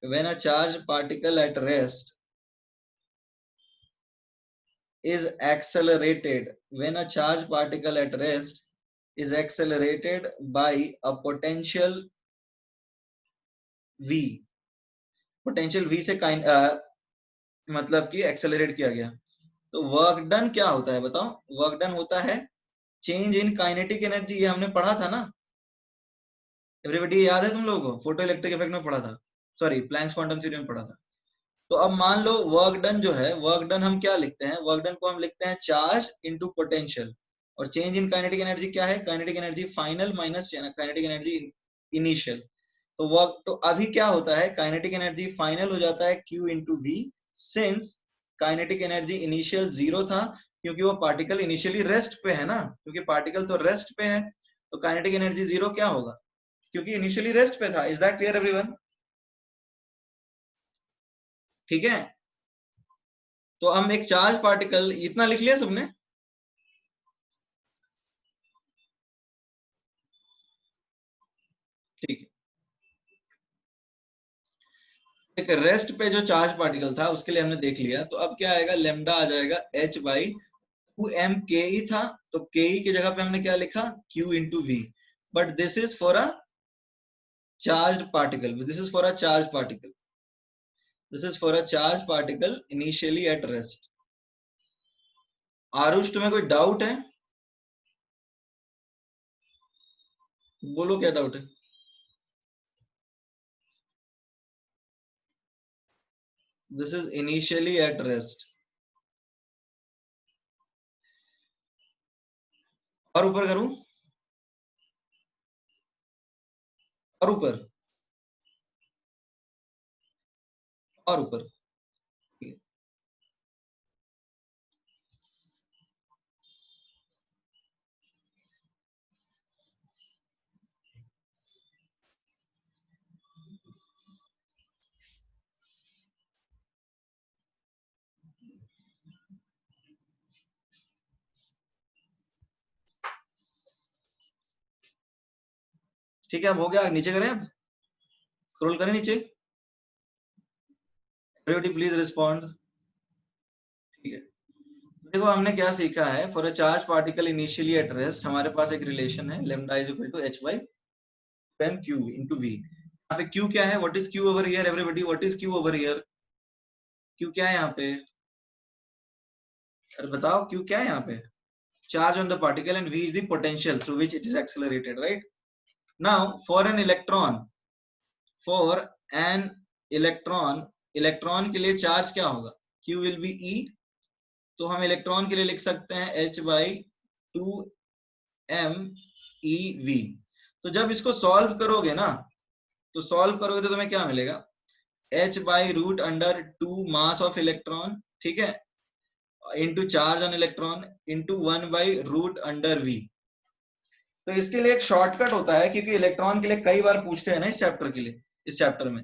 when a charged particle at rest is accelerated, when a charged particle at rest is accelerated by a potential v, potential v से मतलब कि एक्सेलरेट किया गया, तो वर्क डन क्या होता है बताओ? वर्क डन होता है चेंज इन काइनेटिक एनर्जी, ये हमने पढ़ा था ना एवरीबॉडी, याद है तुम लोगों को? फोटो इलेक्ट्रिक इफेक्ट में पढ़ा था, सॉरी प्लैंक्स क्वांटम थ्योरी में पढ़ा था। तो अब मान लो वर्क डन जो है, वर्क डन हम क्या लिखते हैं, वर्क डन को हम लिखते हैं चार्ज इनटू पोटेंशियल, और चेंज इन काइनेटिक एनर्जी क्या है, kinetic energy final minus kinetic energy initial. तो वर्क, तो अभी क्या होता है, काइनेटिक एनर्जी फाइनल हो जाता है Q into V, since kinetic energy initial zero था, क्योंकि वो पार्टिकल इनिशियली रेस्ट पे है ना, क्योंकि पार्टिकल तो रेस्ट पे है, तो काइनेटिक एनर्जी जीरो क्या होगा, क्योंकि इनिशियली रेस्ट पे था। Is that clear everyone? ठीक है, तो हम एक चार्ज पार्टिकल, इतना लिख लिया सबने? ठीक है, एक रेस्ट पे जो चार्ज पार्टिकल था उसके लिए हमने देख लिया, तो अब क्या आएगा, लेमडा आ जाएगा h बाई 2m ke था, तो ke की जगह पे हमने क्या लिखा, q into V, but this is for a charge particle, this is for a charge particle, this is for a charge particle initially at rest. Aarush तुम्हें कोई डाउट है? बोलो क्या डाउट है। This is initially at rest. और ऊपर करूं, और ऊपर, और ऊपर, ठीक है, अब हो गया, नीचे करें, अब स्क्रॉल करें नीचे, एवरीबॉडी प्लीज रिस्पॉन्ड। ठीक है, देखो हमने क्या सीखा है, for a charge particle initially at rest हमारे पास एक रिलेशन है, lambda is equal to h by M Q into V. यहाँ पे क्यू क्या है, what is Q over here everybody, what is Q over here, Q क्या है यहाँ पे, अरे बताओ क्यू क्या है यहाँ पे, charge on the particle and v is the potential through which it is accelerated, right. Now for an electron, for an electron, electron के लिए चार्ज क्या होगा, q विल बी e, तो हम इलेक्ट्रॉन के लिए लिख सकते हैं h बाई 2m ev। तो जब इसको सॉल्व करोगे ना, तो सॉल्व करोगे तो तुम्हें क्या मिलेगा, h by root under 2 mass of electron, ठीक है, into charge on electron into 1 by root under v। तो इसके लिए एक शॉर्टकट होता है, क्योंकि इलेक्ट्रॉन के लिए कई बार पूछते हैं ना इस चैप्टर के लिए, इस चैप्टर में,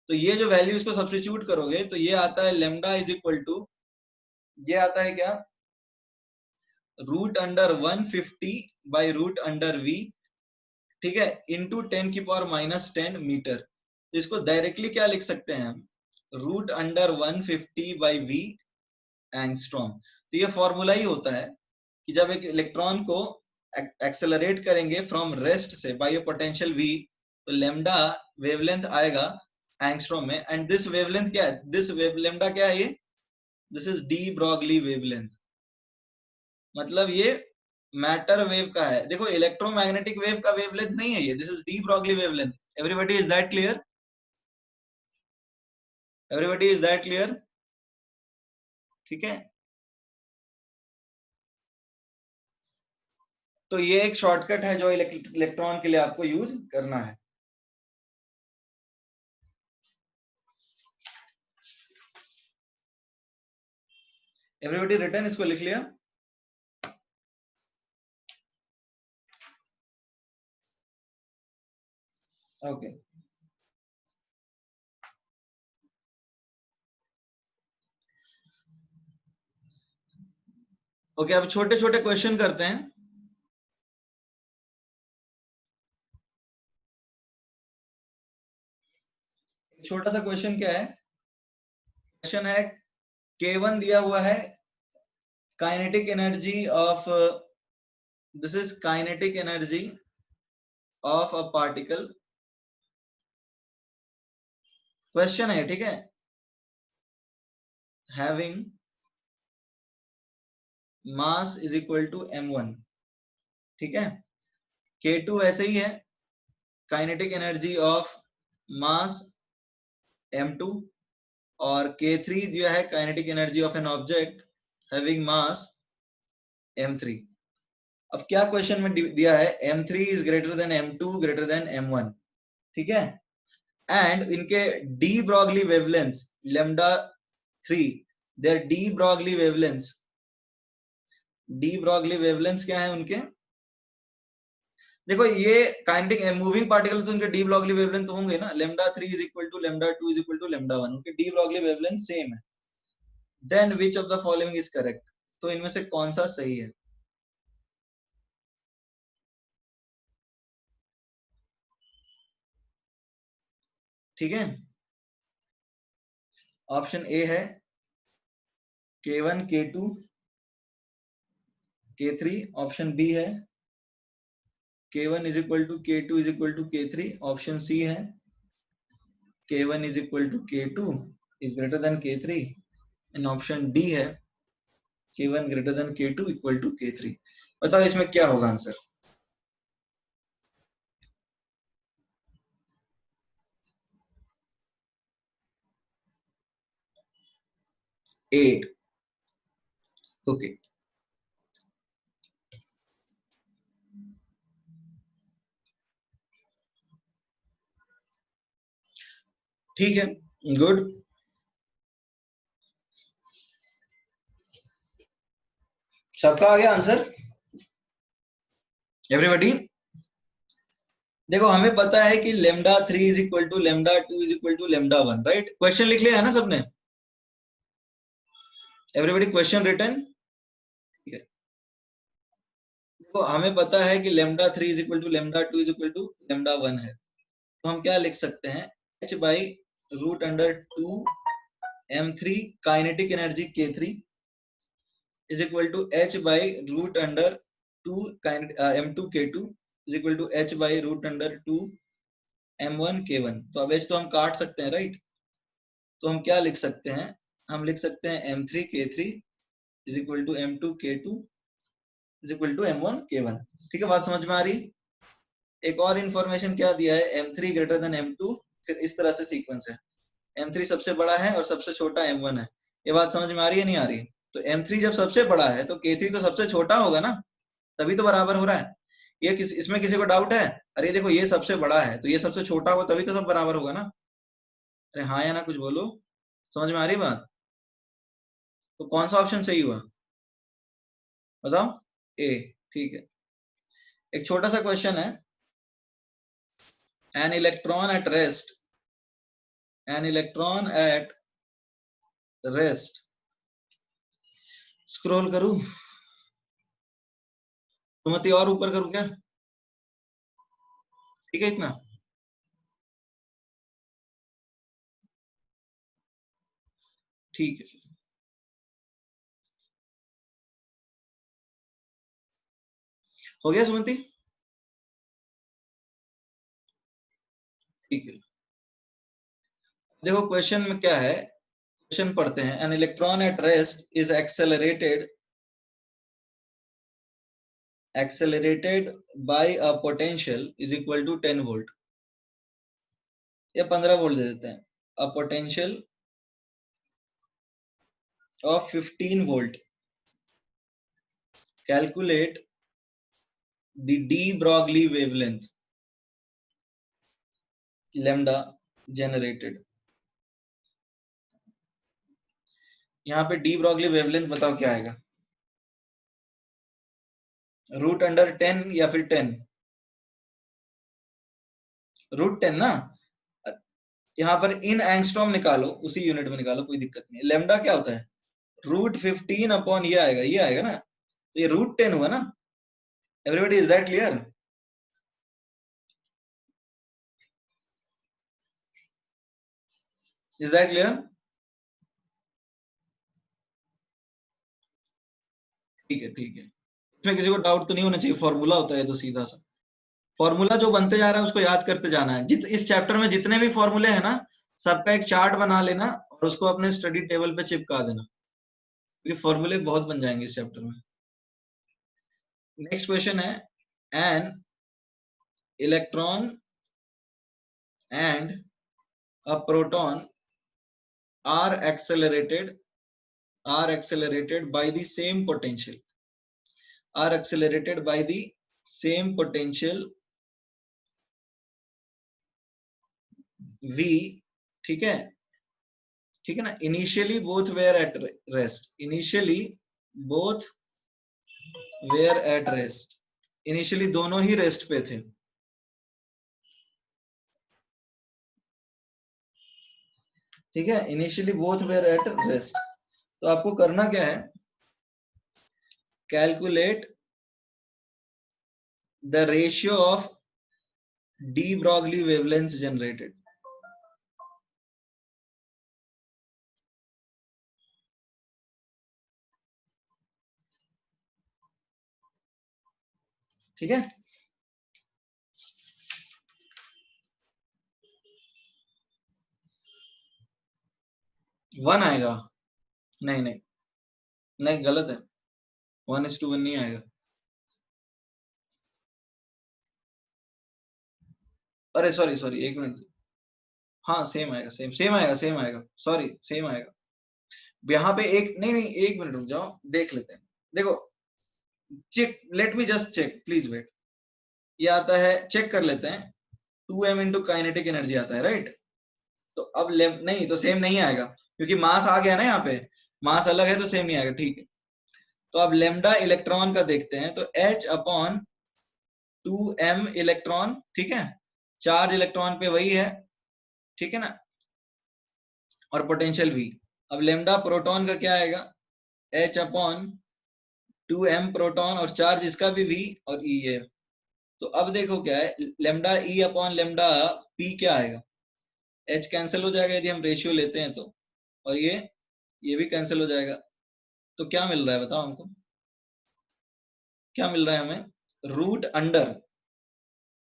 तो ये जो वैल्यू इसको सब्स्टिट्यूट करोगे तो ये आता है लेमडा इज इक्वल टू, ये आता है क्या, root under 150 by root under v, ठीक है, इंटू 10⁻⁻10 मीटर। तो इसको डायरेक्टली क्या लिख सकते हैं हम, root under 150 by v angstrom. तो ये फॉर्मूला ही होता है कि जब एक इलेक्ट्रॉन को एक्सेलरेट करेंगे फ्रॉम रेस्ट से बाय पोटेंशियल v, तो लेमडा वेवलेंथ आएगा एंगस्ट्रॉम में, एंड दिस वेवलेंथ क्या है, दिस वेव लेमडा क्या है, ये this is D Broglie wavelength, मतलब ये मैटर वेव का है, देखो इलेक्ट्रोमैग्नेटिक वेव का वेवलेंथ नहीं है ये, this is D Broglie wavelength. Everybody is that clear, everybody is that clear, ठीक है। तो ये एक शॉर्टकट है जो इलेक्ट्रॉन के लिए आपको यूज करना है। एवरीबॉडी रिटर्न, इसको लिख लिया, ओके। ओके, अब छोटे छोटे क्वेश्चन करते हैं। छोटा सा क्वेश्चन क्या है, क्वेश्चन है K1 दिया हुआ है, kinetic energy of, this is kinetic energy of a particle, question है, ठीक है, having mass is equal to m1, ठीक है, K2 ऐसे ही है, kinetic energy of mass m2, और K3 दिया है kinetic energy of an object having mass m3। अब क्या क्वेश्चन में दिया है, m3 is greater than m2 greater than m1, ठीक है, एंड इनके de Broglie wavelengths lambda 3, their de Broglie wavelengths, de Broglie wavelengths क्या है उनके, देखो ये काइनेटिक मूविंग पार्टिकल तो उनके डी ब्रॉगली वेवलेंथ होंगे ना, lambda 3 is equal to lambda 2 is equal to lambda 1, उनके डी ब्रॉगली वेवलेंथ सेम है। Then which of the following is correct, तो इनमें से कौन सा सही है? ठीक है, ऑप्शन ए है K1 K2 K3, option B है K1 is equal to K2 is equal to K3, option C है K1 is equal to K2 is greater than K3, and option D है K1 greater than K2 equal to K3। बताओ इसमें क्या होगा आंसर? ए। ओके, ठीक है, गुड। सबका आ गया आंसर एवरीबॉडी? देखो हमें पता है कि lambda 3 is equal to lambda 2 is equal to lambda 1, right? Question लिख लिया है ना सबने? Everybody question written? ठीक है, देखो हमें पता है कि lambda 3 is equal to lambda 2 is equal to lambda 1 है, तो हम क्या लिख सकते हैं, h by root under 2 m3 kinetic energy K3 is equal to h by root under 2 m2 K2 is equal to h by root under 2 m1 K1। तो अब h तो हम काट सकते हैं, राइट? तो हम क्या लिख सकते हैं, हम लिख सकते हैं m3 K3 is equal to m2 K2 is equal to m1 K1। ठीक है, बात समझ में आ रही? एक और इंफॉर्मेशन क्या दिया है, m3 ग्रेटर देन m2, फिर इस तरह से सीक्वेंस है, m3 सबसे बड़ा है और सबसे छोटा m1 है। ये बात समझ में आ रही है नहीं आ रही? तो m3 जब सबसे बड़ा है तो K3 तो सबसे छोटा होगा ना, तभी तो बराबर हो रहा है। ये इसमें किसी को डाउट है? अरे देखो ये सबसे बड़ा है तो ये सबसे छोटा होगा, तभी तो सब बराबर होगा ना। अरे हाँ या ना कुछ बोलो, समझ में आ रही बात? तो कौन सा ऑप्शन सही हुआ बताओ? ए। ठीक है, एक छोटा सा क्वेश्चन है, an electron at rest, an electron at rest, scroll करूं सुमति और ऊपर करूं क्या? ठीक है इतना? ठीक है, फिर हो गया सुमति? ठीक है, देखो क्वेश्चन में क्या है, क्वेश्चन पढ़ते हैं, an electron at rest is accelerated by a potential is equal to 10 volt या 15 वोल्ट दे देते हैं, a potential of 15 volt, calculate the de Broglie wavelength lambda generated। यहाँ पे डी ब्रॉगली वेवलेंथ बताओ क्या आएगा, रूट अंडर 10 या फिर 10? रूट 10 ना। यहाँ पर इन एंगस्ट्रॉम निकालो, उसी यूनिट में निकालो, कोई दिक्कत नहीं। लेमडा क्या होता है, रूट 15 अपॉन ये आएगा ना, तो ये रूट 10 हुआ ना। Everybody is that clear? Is that clear? ठीक है, ठीक है, इसमें किसी को डाउट तो नहीं होना चाहिए, फॉर्मूला होता है तो सीधा सा फॉर्मूला जो बनते जा रहा है उसको याद करते जाना है। इस चैप्टर में जितने भी फॉर्मूले हैं ना, सबका एक चार्ट बना लेना और उसको अपने स्टडी टेबल पे चिपका देना, क्योंकि फॉर्मूले बहुत बन जाएंगे इस चैप्टर में। नेक्स्ट क्वेश्चन है, an electron and a proton are accelerated by the same potential, are accelerated by the same potential v। ठीक है, ठीक है ना, initially both were at rest, initially both were at rest, initially दोनों ही रेस्ट पे थे, ठीक है, initially both were at rest. तो आपको करना क्या है, calculate the ratio of de Broglie wavelength generated. ठीक है, वन आएगा, नहीं नहीं नहीं, गलत है, 1:1 नहीं आएगा। अरे सॉरी सॉरी, एक मिनट, हाँ सेम आएगा, सेम आएगा, सेम आएगा, सॉरी सेम आएगा। यहाँ पे एक, नहीं नहीं, एक मिनट रुक जाओ, देख लेते हैं। देखो, check, let me just check, please wait. ये आता है, चेक कर लेते हैं, 2m इंटू काइनेटिक एनर्जी आता है, राइट। तो अब नहीं, तो सेम नहीं आएगा, क्योंकि मास आ गया ना यहाँ पे, मास अलग है तो सेम नहीं आएगा, ठीक है। तो अब लेमडा इलेक्ट्रॉन का देखते हैं, तो H अपॉन 2m इलेक्ट्रॉन, ठीक है, चार्ज इलेक्ट्रॉन पे वही है, ठीक है ना, और पोटेंशियल V। अब लेमडा प्रोटॉन का क्या आएगा, H अपॉन 2m प्रोटॉन, और चार्ज इसका भी V और E है। तो अब देखो क्या है, lambda E upon lambda P क्या आएगा, H कैंसिल हो जाएगा यदि हम रेशियो लेते हैं तो, और ये भी कैंसिल हो जाएगा। तो क्या मिल रहा है बताओ हमको, क्या मिल रहा है हमें, root under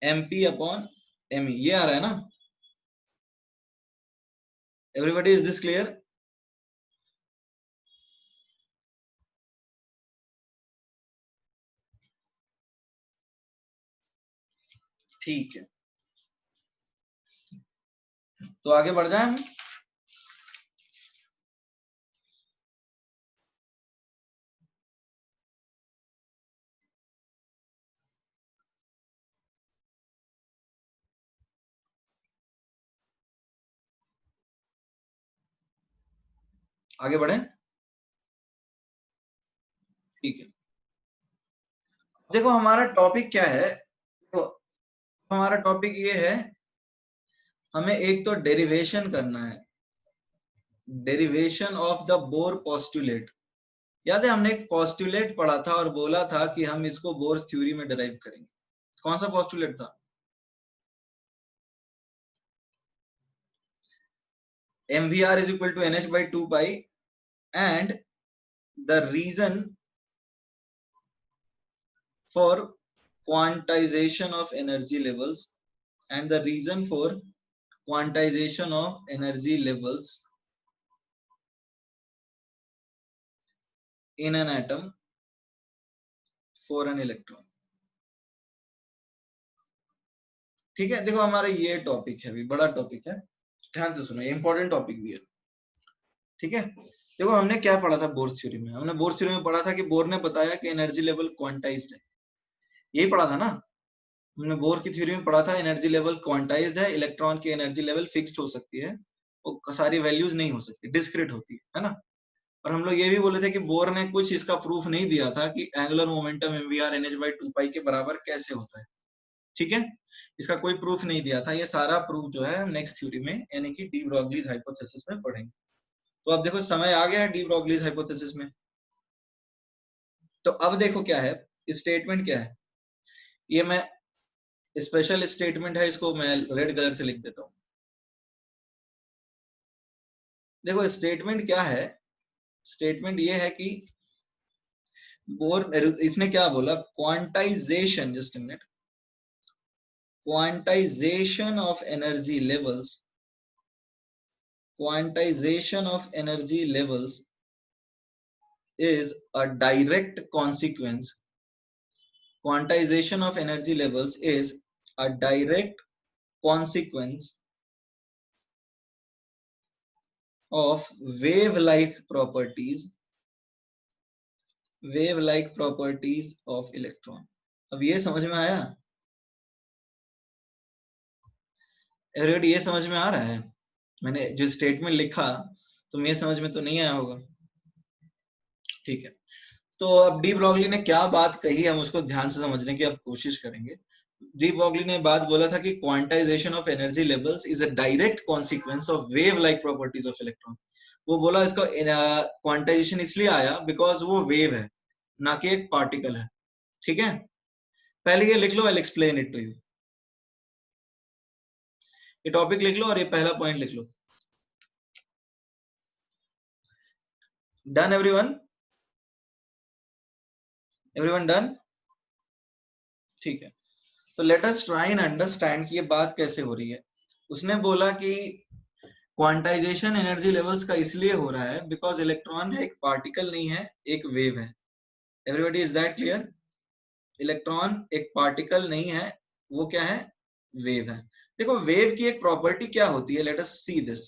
MP upon ME, ये आ रहा है ना। Everybody, is this clear? ठीक है, तो आगे बढ़ जाए हम। आगे बढ़े, ठीक है। देखो हमारा टॉपिक क्या है, तो हमारा टॉपिक ये है, हमें एक तो डेरिवेशन करना है, derivation of the bore postulate. याद है हमने एक पोस्टुलेट पढ़ा था और बोला था कि हम इसको बोर्स थ्योरी में डिराइव करेंगे। कौन सा पोस्टुलेट था, mvr is equal to nh by 2 pi, and the reason for quantization of energy levels, and the reason for quantization of energy levels in an atom for an electron। ठीक है, देखो हमारा ये टॉपिक है, अभी बड़ा टॉपिक है, ध्यान से सुनो, ये इंपॉर्टेंट टॉपिक भी है, ठीक है। देखो हमने क्या पढ़ा था बोर्स थ्योरी में, हमने बोर्स थ्योरी में पढ़ा था कि बोर ने बताया कि एनर्जी लेवल क्वांटाइज्ड है, यही पढ़ा था ना हमने। बोर की थ्योरी में पढ़ा था एनर्जी लेवल क्वांटाइज्ड है, इलेक्ट्रॉन की एनर्जी लेवल फिक्स्ड हो सकती है, वो सारी वैल्यूज नहीं हो सकती, डिस्क्रीट होती है ना। और हम लोग ये भी बोले थे कि बोर ने कुछ इसका प्रूफ नहीं दिया था कि angular momentum mvr nh by 2 pi के बराबर कैसे होता है, ठीक है, इसका कोई प्रूफ नहीं दिया था। ये सारा प्रूफ जो है हम नेक्स्ट थ्योरी में, यानी कि डी ब्रॉगलीज हाइपोथेसिस में पढ़ेंगे। तो अब देखो समय आ गया है डी ब्रॉगलीज हाइपोथेसिस में। तो अब देखो क्या है, स्टेटमेंट क्या है, ये मैं स्पेशल स्टेटमेंट है, इसको मैं रेड कलर से लिख देता हूं। देखो स्टेटमेंट क्या है, स्टेटमेंट ये है कि बोर, इसने क्या बोला, quantization, just a minute, quantization of energy levels, quantization of energy levels is a direct consequence, quantization of energy levels is a direct consequence of wave-like properties, wave-like properties of electron। अब ये समझ में आया एवरीबॉडी, ये समझ में आ रहा है, मैंने जो स्टेटमेंट लिखा तुम ये समझ में तो नहीं आया होगा, ठीक है। तो अब डी ब्रॉगली ने क्या बात कही, हम उसको ध्यान से समझने की अब कोशिश करेंगे। डी ब्रॉगली ने बात बोला था कि quantization of energy levels is a direct consequence of wave like properties of electron. वो बोला इसका क्वांटाइजेशन इसलिए आया बिकॉज वो वेव है, ना कि एक पार्टिकल है। ठीक है, पहले ये लिख लो, I will explain it to you. ये टॉपिक लिख लो और ये पहला पॉइंट लिख लो। Done everyone? Everyone done? ठीक है, तो let us try and understand कि ये बात कैसे हो रही है। उसने बोला कि क्वांटाइजेशन एनर्जी लेवल्स का इसलिए हो रहा है बिकॉज इलेक्ट्रॉन एक पार्टिकल नहीं है, एक वेव है। Everybody, is that clear? Electron एक पार्टिकल नहीं है, वो क्या है? वेव है। देखो वेव की एक प्रॉपर्टी क्या होती है, let us see this.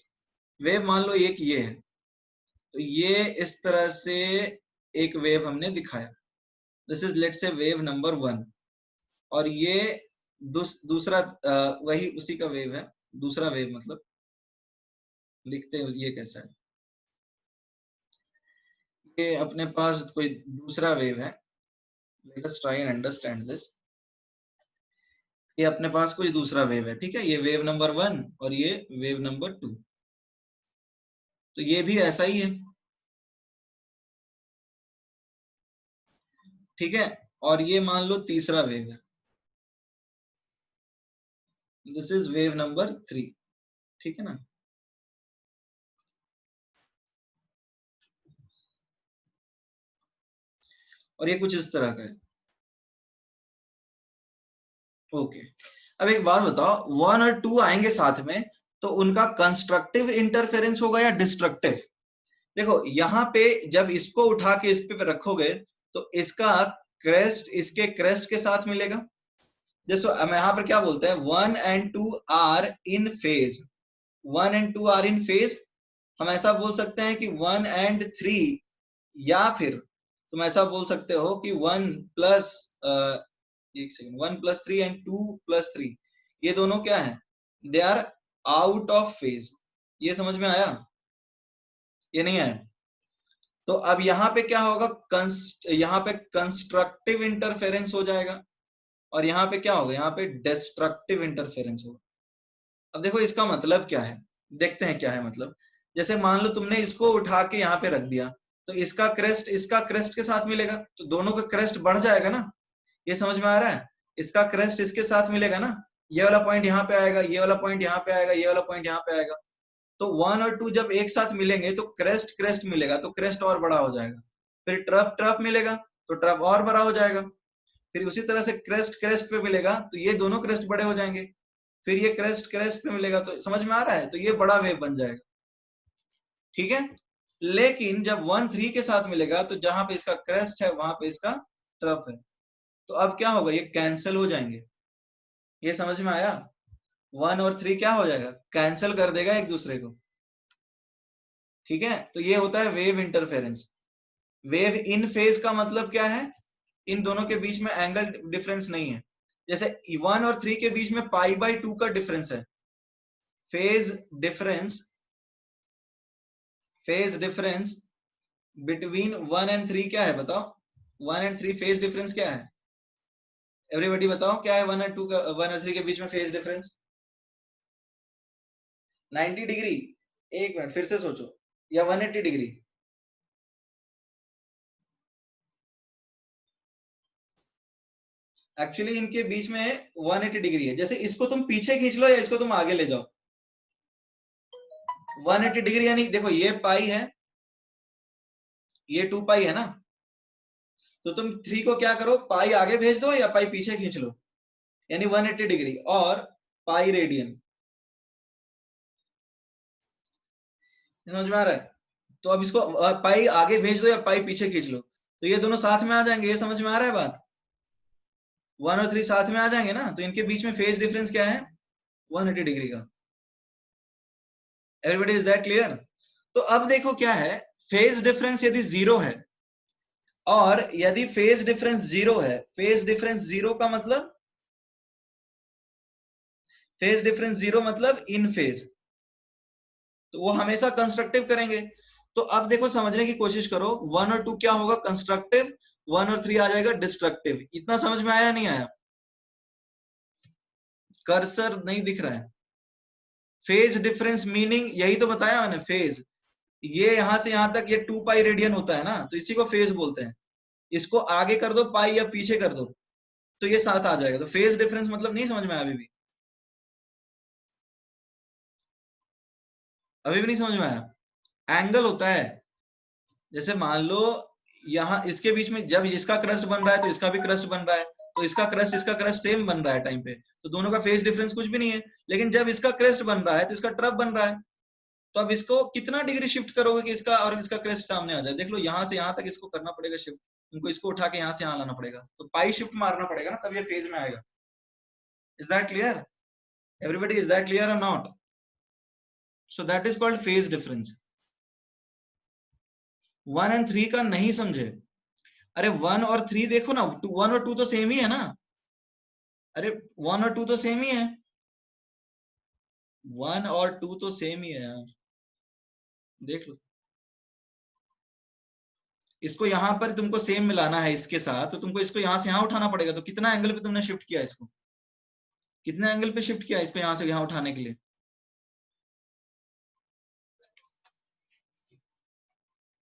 Wave मान लो एक ये है, तो ये इस तरह से एक वेव हमने दिखाया, this is let's say wave number 1। और ये दूसरा वही उसी का वेव है, दूसरा वेव मतलब लिखते हैं ये कैसा है। ये अपने पास कोई दूसरा वेव है, let us try and understand this. ये अपने पास कोई दूसरा वेव है, ठीक है, ये वेव नंबर 1 और ये वेव नंबर 2। तो ये भी ऐसा ही है, ठीक है। और ये मान लो तीसरा वेव है, दिस इज वेव नंबर 3, ठीक है ना। और ये कुछ इस तरह का है, ओके। अब एक बात बताओ, 1 और 2 आएंगे साथ में, तो उनका कंस्ट्रक्टिव इंटरफेरेंस होगा या डिस्ट्रक्टिव? देखो यहाँ पे जब इसको उठा के इस पे रखोगे तो इसका क्रेस्ट इसके क्रेस्ट के साथ मिलेगा। जैसे हम यहाँ पर क्या बोलते हैं, 1 and 2 are in phase, 1 and 2 are in phase. हम ऐसा बोल सकते हैं कि 1 and 3, या फिर तुम ऐसा बोल सकते हो कि 1 प्लस एक सेकेंड, 1 प्लस 3 एंड 2 प्लस 3, ये दोनों क्या है, they are out of phase. ये समझ में आया? ये नहीं आया? तो अब यहाँ पे क्या होगा, यहाँ पे कंस्ट्रक्टिव इंटरफेरेंस हो जाएगा, और यहाँ पे क्या होगा, यहाँ पे डिस्ट्रक्टिव इंटरफेरेंस होगा। अब देखो इसका मतलब क्या है, देखते हैं क्या है मतलब। जैसे मान लो तुमने इसको उठा के यहाँ पे रख दिया, तो इसका क्रेस्ट के साथ मिलेगा, तो दोनों का क्रेस्ट बढ़ जाएगा ना। ये समझ में आ रहा है? इसका क्रेस्ट इसके साथ मिलेगा ना, ये वाला पॉइंट यहाँ पे आएगा, ये वाला पॉइंट यहाँ पे आएगा, ये वाला पॉइंट यहाँ पे आएगा। तो 1 और 2 जब एक साथ मिलेंगे तो क्रेस्ट क्रेस्ट मिलेगा, तो क्रेस्ट और बड़ा हो जाएगा। फिर ट्रफ ट्रफ मिलेगा तो ट्रफ और बड़ा हो जाएगा। फिर उसी तरह से क्रेस्ट क्रेस्ट पे मिलेगा तो ये दोनों क्रेस्ट बड़े हो जाएंगे। फिर ये क्रेस्ट क्रेस्ट पे मिलेगा, तो समझ में आ रहा है, तो ये बड़ा वेव बन जाएगा, ठीक है। लेकिन जब 1 3 के साथ मिलेगा तो जहां पे इसका क्रेस्ट है वहां पे इसका ट्रफ है, तो अब क्या होगा, ये कैंसिल हो जाएंगे। ये समझ में आया? 1 और 3 क्या हो जाएगा, कैंसिल कर देगा एक दूसरे को, ठीक है। तो ये होता है wave interference. Wave in phase का मतलब क्या है, इन दोनों के बीच में एंगल डिफरेंस नहीं है। जैसे 1 और 3 के बीच में π/2 का डिफरेंस है। फेज डिफरेंस बिटवीन 1 एंड 3 क्या है बताओ? 1 एंड 3 फेज डिफरेंस क्या है? एवरीबॉडी बताओ क्या है 1 और 2 का, 1 और 3 के बीच में फेज डिफरेंस? 90 डिग्री। एक मिनट फिर से सोचो, या 180 डिग्री? एक्चुअली इनके बीच में 180 डिग्री है। जैसे इसको तुम पीछे खींच लो या इसको तुम आगे ले जाओ, 180 डिग्री यानी देखो ये पाई है, ये 2 पाई है ना। तो तुम 3 को क्या करो, पाई आगे भेज दो या पाई पीछे खींच लो, यानी 180 डिग्री और पाई रेडियन। समझ में आ रहा है? तो अब इसको पाई आगे भेज दो या पाई पीछे खींच लो, तो ये दोनों साथ में आ जाएंगे। ये समझ में आ रहा है बात? 1 और 3 साथ में आ जाएंगे ना, तो इनके बीच में फेज डिफरेंस क्या है, 180 डिग्री का। Everybody, is that clear? तो अब देखो क्या है, फेज डिफरेंस यदि जीरो है, और यदि फेज डिफरेंस जीरो है, फेज डिफरेंस जीरो का मतलब, फेज डिफरेंस जीरो मतलब इन फेज, तो वो हमेशा कंस्ट्रक्टिव करेंगे। तो अब देखो समझने की कोशिश करो, 1 और 2 क्या होगा, कंस्ट्रक्टिव, 1 और 3 आ जाएगा डिस्ट्रक्टिव। इतना समझ में आया नहीं आया? कर्सर नहीं दिख रहा है? फेज डिफरेंस मीनिंग यही तो बताया मैंने, फेज ये यहां से यहां तक ये 2 पाई रेडियन होता है ना, तो इसी को फेज बोलते हैं। इसको आगे कर दो पाई या पीछे कर दो तो ये साथ आ जाएगा। तो फेज डिफरेंस मतलब नहीं समझ में आया अभी भी? अभी भी नहीं समझ में आया? एंगल होता है, जैसे मान लो यहाँ इसके बीच में जब इसका क्रस्ट बन रहा है तो इसका भी क्रस्ट बन रहा है, तो इसका क्रस्ट सेम बन रहा है टाइम पे, तो दोनों का फेज डिफरेंस कुछ भी नहीं है। लेकिन जब इसका क्रस्ट बन रहा है तो इसका ट्रफ बन रहा है, तो अब इसको कितना डिग्री शिफ्ट करोगे कि इसका और इसका क्रस्ट सामने आ जाए? देख लो यहाँ से यहाँ तक इसको करना पड़ेगा शिफ्ट, इनको इसको उठा के यहाँ से यहाँ लाना पड़ेगा, तो पाई शिफ्ट मारना पड़ेगा ना, तब ये फेज में आएगा। Is that clear everybody? Is that clear और not? So that is called phase difference. 1 and 3 का नहीं समझे? अरे 1 और 3 देखो ना, 1 और 2 तो सेम ही है ना। अरे 1 और 2 तो सेम ही है, 1 और 2 तो सेम ही है यार, देख लो। इसको यहां पर तुमको सेम मिलाना है इसके साथ, तो तुमको इसको यहां से यहां उठाना पड़ेगा। तो कितना एंगल पे तुमने शिफ्ट किया इसको? कितने एंगल पे शिफ्ट किया इसको यहां से यहां उठाने के लिए?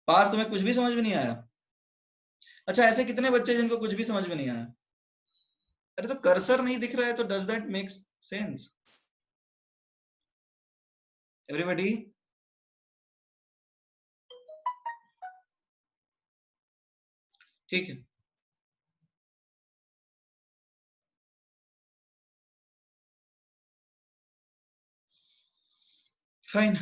पार तुम्हें कुछ भी समझ में नहीं आया? अच्छा, ऐसे कितने बच्चे जिनको कुछ भी समझ में नहीं आया? अरे तो कर्सर नहीं दिख रहा है, तो does that make sense everybody? ठीक है, फाइन।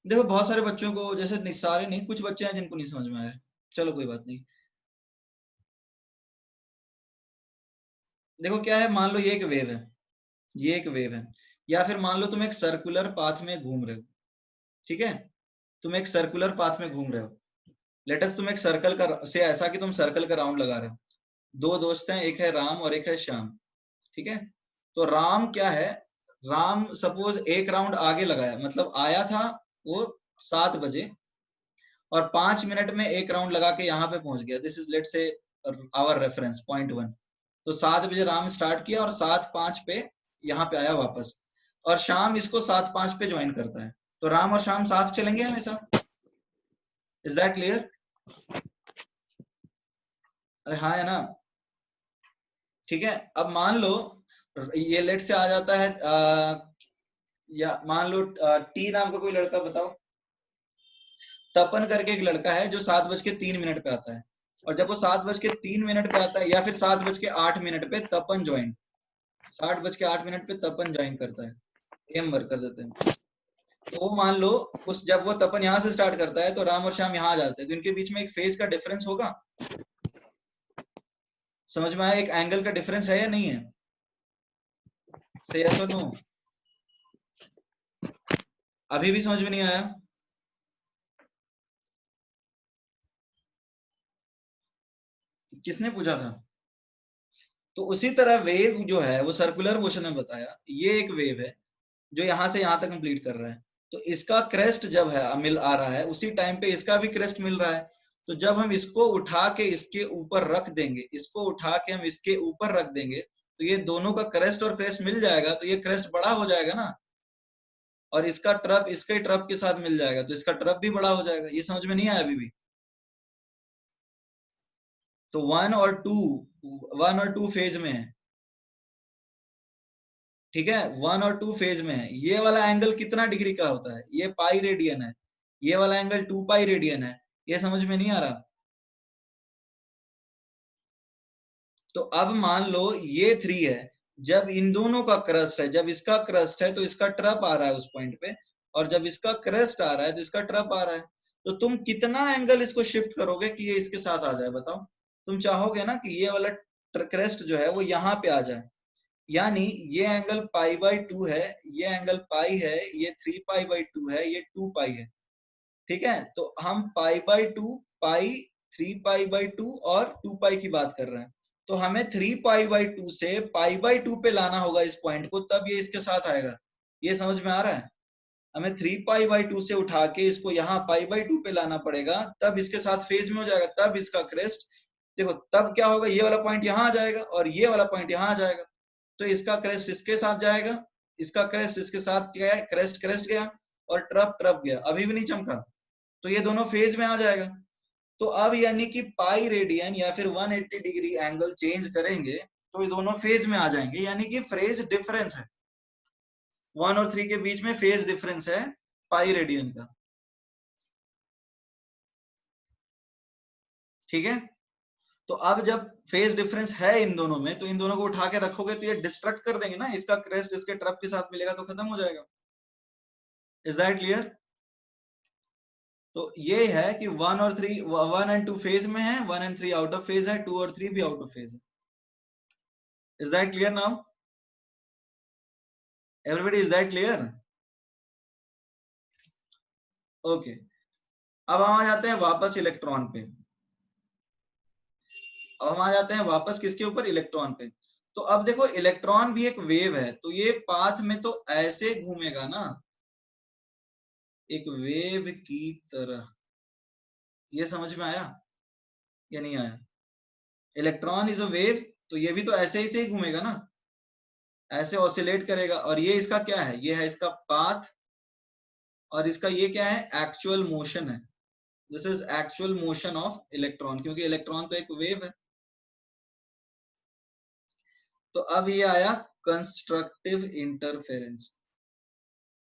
देखो बहुत सारे बच्चों को, जैसे नहीं, सारे नहीं, कुछ बच्चे हैं जिनको नहीं समझ में आया, चलो कोई बात नहीं। देखो क्या है, मान लो ये एक वेव है, ये एक वेव है, या फिर मान लो तुम एक सर्कुलर पाथ में घूम रहे हो, ठीक है? तुम एक सर्कुलर पाथ में घूम रहे हो, लेटस तुम एक सर्कल का से ऐसा कि तुम सर्कल का राउंड लगा रहे हो। दो दोस्त हैं, एक है राम और एक है श्याम, ठीक है? तो राम क्या है, राम सपोज एक राउंड आगे लगाया, मतलब आया था वो 7 बजे और 5 मिनट में एक राउंड लगा के यहाँ पे पहुंच गया। दिस इज लेट से आवर रेफरेंस पॉइंट 1। तो 7 बजे राम स्टार्ट किया और 7:05 पे यहाँ पे आया वापस, और शाम इसको 7:05 पे ज्वाइन करता है। तो राम और शाम साथ चलेंगे हमेशा। Is that clear? अरे हाँ है ना? ठीक है, अब मान लो ये लेट से आ जाता है या मान लो टी नाम का कोई लड़का, बताओ। तपन करके एक लड़का है जो 7:03 पे आता है, और जब वो 7:03 पे आता है या फिर 7:08 पे तपन ज्वाइन, 7:08 पे तपन ज्वाइन करता है, एम वर्क कर देते हैं। तो वो मान लो उस जब वो तपन यहाँ से स्टार्ट करता है तो राम और श्याम यहाँ आ जाते हैं, तो इनके बीच में एक फेज का डिफरेंस होगा। समझ में आया? एक एंगल का डिफरेंस है या नहीं है? से यस और नो? अभी भी समझ में नहीं आया? किसने पूछा था? तो उसी तरह वेव जो है वो सर्कुलर मोशन में बताया, ये एक वेव है जो यहाँ से यहाँ तक कंप्लीट कर रहा है। तो इसका क्रेस्ट जब है मिल आ रहा है, उसी टाइम पे इसका भी क्रेस्ट मिल रहा है। तो जब हम इसको उठा के इसके ऊपर रख देंगे, इसको उठा के हम इसके ऊपर रख देंगे, तो ये दोनों का क्रेस्ट और क्रेस्ट मिल जाएगा, तो ये क्रेस्ट बड़ा हो जाएगा ना, और इसका ट्रफ इसके ट्रफ के साथ मिल जाएगा, तो इसका ट्रफ भी बड़ा हो जाएगा। ये समझ में नहीं आया अभी भी? तो 1 और 2 फेज में है, ठीक है? 1 और 2 फेज में है। ये वाला एंगल कितना डिग्री का होता है? ये पाई रेडियन है। ये वाला एंगल 2 पाई रेडियन है। ये समझ में नहीं आ रहा? तो अब मान लो ये 3 है, जब इन दोनों का क्रस्ट है, जब इसका क्रस्ट है तो इसका ट्रप आ रहा है उस पॉइंट पे, और जब इसका क्रस्ट आ रहा है तो इसका ट्रप आ रहा है। तो तुम कितना एंगल इसको शिफ्ट करोगे कि ये इसके साथ आ जाए? बताओ। तुम चाहोगे ना कि ये वाला क्रेस्ट जो है वो यहाँ पे आ जाए, यानी ये एंगल पाई/2 है, ये एंगल पाई है, ये 3 पाई/2 है, ये 2 पाई है, ठीक है? तो हम पाई/2, पाई, 3 पाई/2 और 2 पाई की बात कर रहे हैं। तो हमें 3 पाई/2 से पाई/2 पे लाना होगा इस पॉइंट को, तब ये इसके साथ आएगा। ये समझ में आ रहा है? हमें 3π/2 से उठा के इसको यहाँ π/2 पे लाना पड़ेगा, तब इसके साथ फेज में हो जाएगा, तब इसका क्रेस्ट देखो, तब क्या होगा, ये वाला पॉइंट यहाँ आ जाएगा और ये वाला पॉइंट यहाँ आ जाएगा, तो इसका क्रेस्ट इसके साथ जाएगा, इसका क्रेस्ट इसके साथ गया, क्रेस्ट क्रेस्ट गया और ट्रप ट्रप गया, अभी भी नहीं चमका, तो ये दोनों फेज में आ जाएगा। तो अब यानी कि पाई रेडियन या फिर 180 डिग्री एंगल चेंज करेंगे तो ये दोनों फेज में आ जाएंगे, यानी कि फेज डिफरेंस है 1 और 3 के बीच में, फेज डिफरेंस है पाई रेडियन का। ठीक है, तो अब जब फेज डिफरेंस है इन दोनों में, तो इन दोनों को उठा के रखोगे तो ये डिस्ट्रक्ट कर देंगे ना, इसका क्रेस्ट इसके ट्रप के साथ मिलेगा तो खत्म हो जाएगा। Is that clear? तो ये है कि 1 और 3, 1 एंड 2 फेज में है, 1 एंड 3 आउट ऑफ फेज है, 2 और 3 भी आउट ऑफ फेज है। Is that clear now? Everybody, is that clear? Okay, अब हम आ जाते हैं वापस इलेक्ट्रॉन पे। अब हम आ जाते हैं वापस किसके ऊपर? इलेक्ट्रॉन पे। तो अब देखो, इलेक्ट्रॉन भी एक वेव है, तो ये पाथ में तो ऐसे घूमेगा ना, एक वेव की तरह। ये समझ में आया या नहीं आया? इलेक्ट्रॉन इज अ वेव, तो ये भी तो ऐसे ही से ही घूमेगा ना, ऐसे ऑसिलेट करेगा, और ये इसका क्या है? ये है इसका पाथ, और इसका ये क्या है? एक्चुअल मोशन है। This is actual motion of electron, क्योंकि इलेक्ट्रॉन तो एक वेव है। तो अब ये आया कंस्ट्रक्टिव इंटरफेरेंस।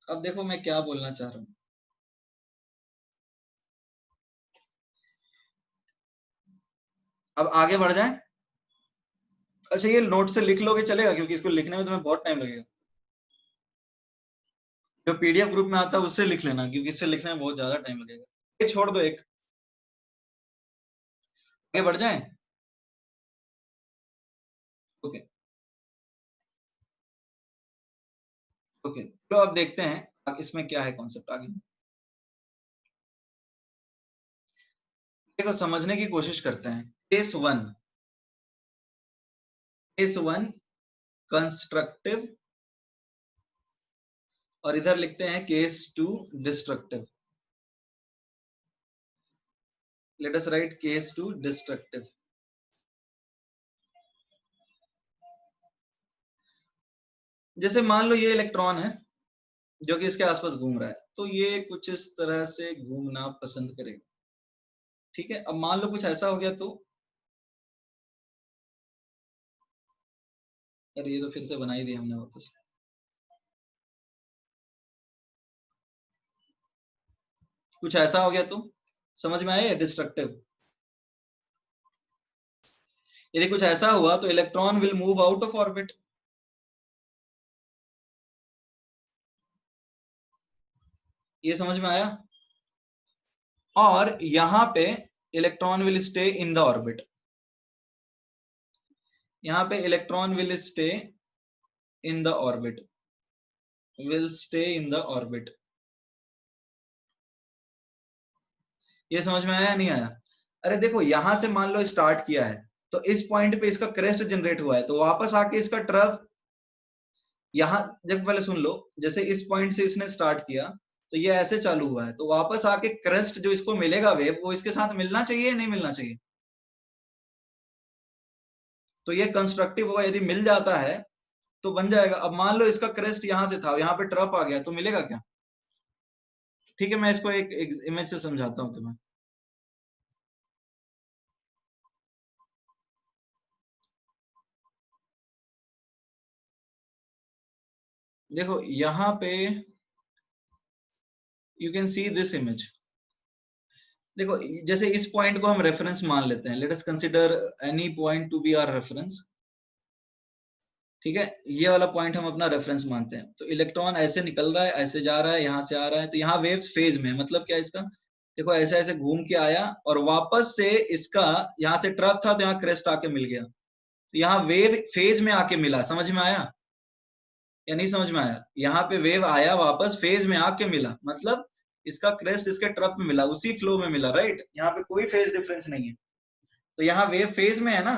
अब देखो मैं क्या बोलना चाह रहा हूं। अब आगे बढ़ जाए। अच्छा, ये नोट से लिख लोगे चलेगा, क्योंकि इसको लिखने में तुम्हें बहुत टाइम लगेगा। जो पीडीएफ ग्रुप में आता है उससे लिख लेना, क्योंकि इससे लिखने में बहुत ज्यादा टाइम लगेगा। ये छोड़ दो, एक आगे बढ़ जाए। ओके ओके, तो अब देखते हैं इसमें क्या है कॉन्सेप्ट आगे। देखो, समझने की कोशिश करते हैं। केस वन कंस्ट्रक्टिव, और इधर लिखते हैं case 2 destructive. Let us right case 2 destructive. जैसे मान लो ये इलेक्ट्रॉन है जो कि इसके आसपास घूम रहा है, तो ये कुछ इस तरह से घूमना पसंद करेगा। ठीक है, अब मान लो कुछ ऐसा हो गया तो, अरे ये तो फिर से बना ही दिया हमने वापस। कुछ ऐसा हो गया तो समझ में आया डिस्ट्रक्टिव। यदि कुछ ऐसा हुआ तो electron will move out of orbit. ये समझ में आया? और यहां पे electron will stay in the orbit. यहां पे electron will stay in the orbit, will stay in the orbit. ये समझ में आया नहीं आया? अरे देखो, यहां से मान लो स्टार्ट किया है, तो इस पॉइंट पे इसका क्रेस्ट जनरेट हुआ है, तो वापस आके इसका ट्रफ यहां, जब पहले सुन लो, जैसे इस पॉइंट से इसने स्टार्ट किया तो ये ऐसे चालू हुआ है, तो वापस आके क्रेस्ट जो इसको मिलेगा वेव, वो इसके साथ मिलना चाहिए नहीं मिलना चाहिए? तो ये कंस्ट्रक्टिव होगा, यदि मिल जाता है तो बन जाएगा। अब मान लो इसका क्रेस्ट यहां से था, यहाँ पे ट्रप आ गया, तो मिलेगा क्या? ठीक है, मैं इसको एक इमेज से समझाता हूं तुम्हें। देखो यहाँ पे you can see this image. देखो, जैसे इस पॉइंट को हम रेफरेंस मान लेते हैं, let us consider any point to be our reference. ठीक है, ये वाला पॉइंट हम अपना रेफरेंस मानते हैं। तो इलेक्ट्रॉन ऐसे निकल रहा है, ऐसे जा रहा है, यहाँ से आ रहा है, तो यहाँ वेव्स फेज में, मतलब क्या इसका? देखो ऐसे ऐसे घूम के आया और वापस से इसका यहाँ से ट्रप था तो यहाँ क्रेस्ट आके मिल गया, तो यहाँ वेव फेज में आके मिला। समझ में आया या नहीं समझ में आया? यहाँ पे वेव आया, वापस फेज में आके मिला, मतलब इसका क्रेस्ट इसके ट्रप में मिला, उसी फ्लो में मिला, राइट? यहाँ पे कोई फेज डिफरेंस नहीं है, तो यहाँ वेव फेज में है ना।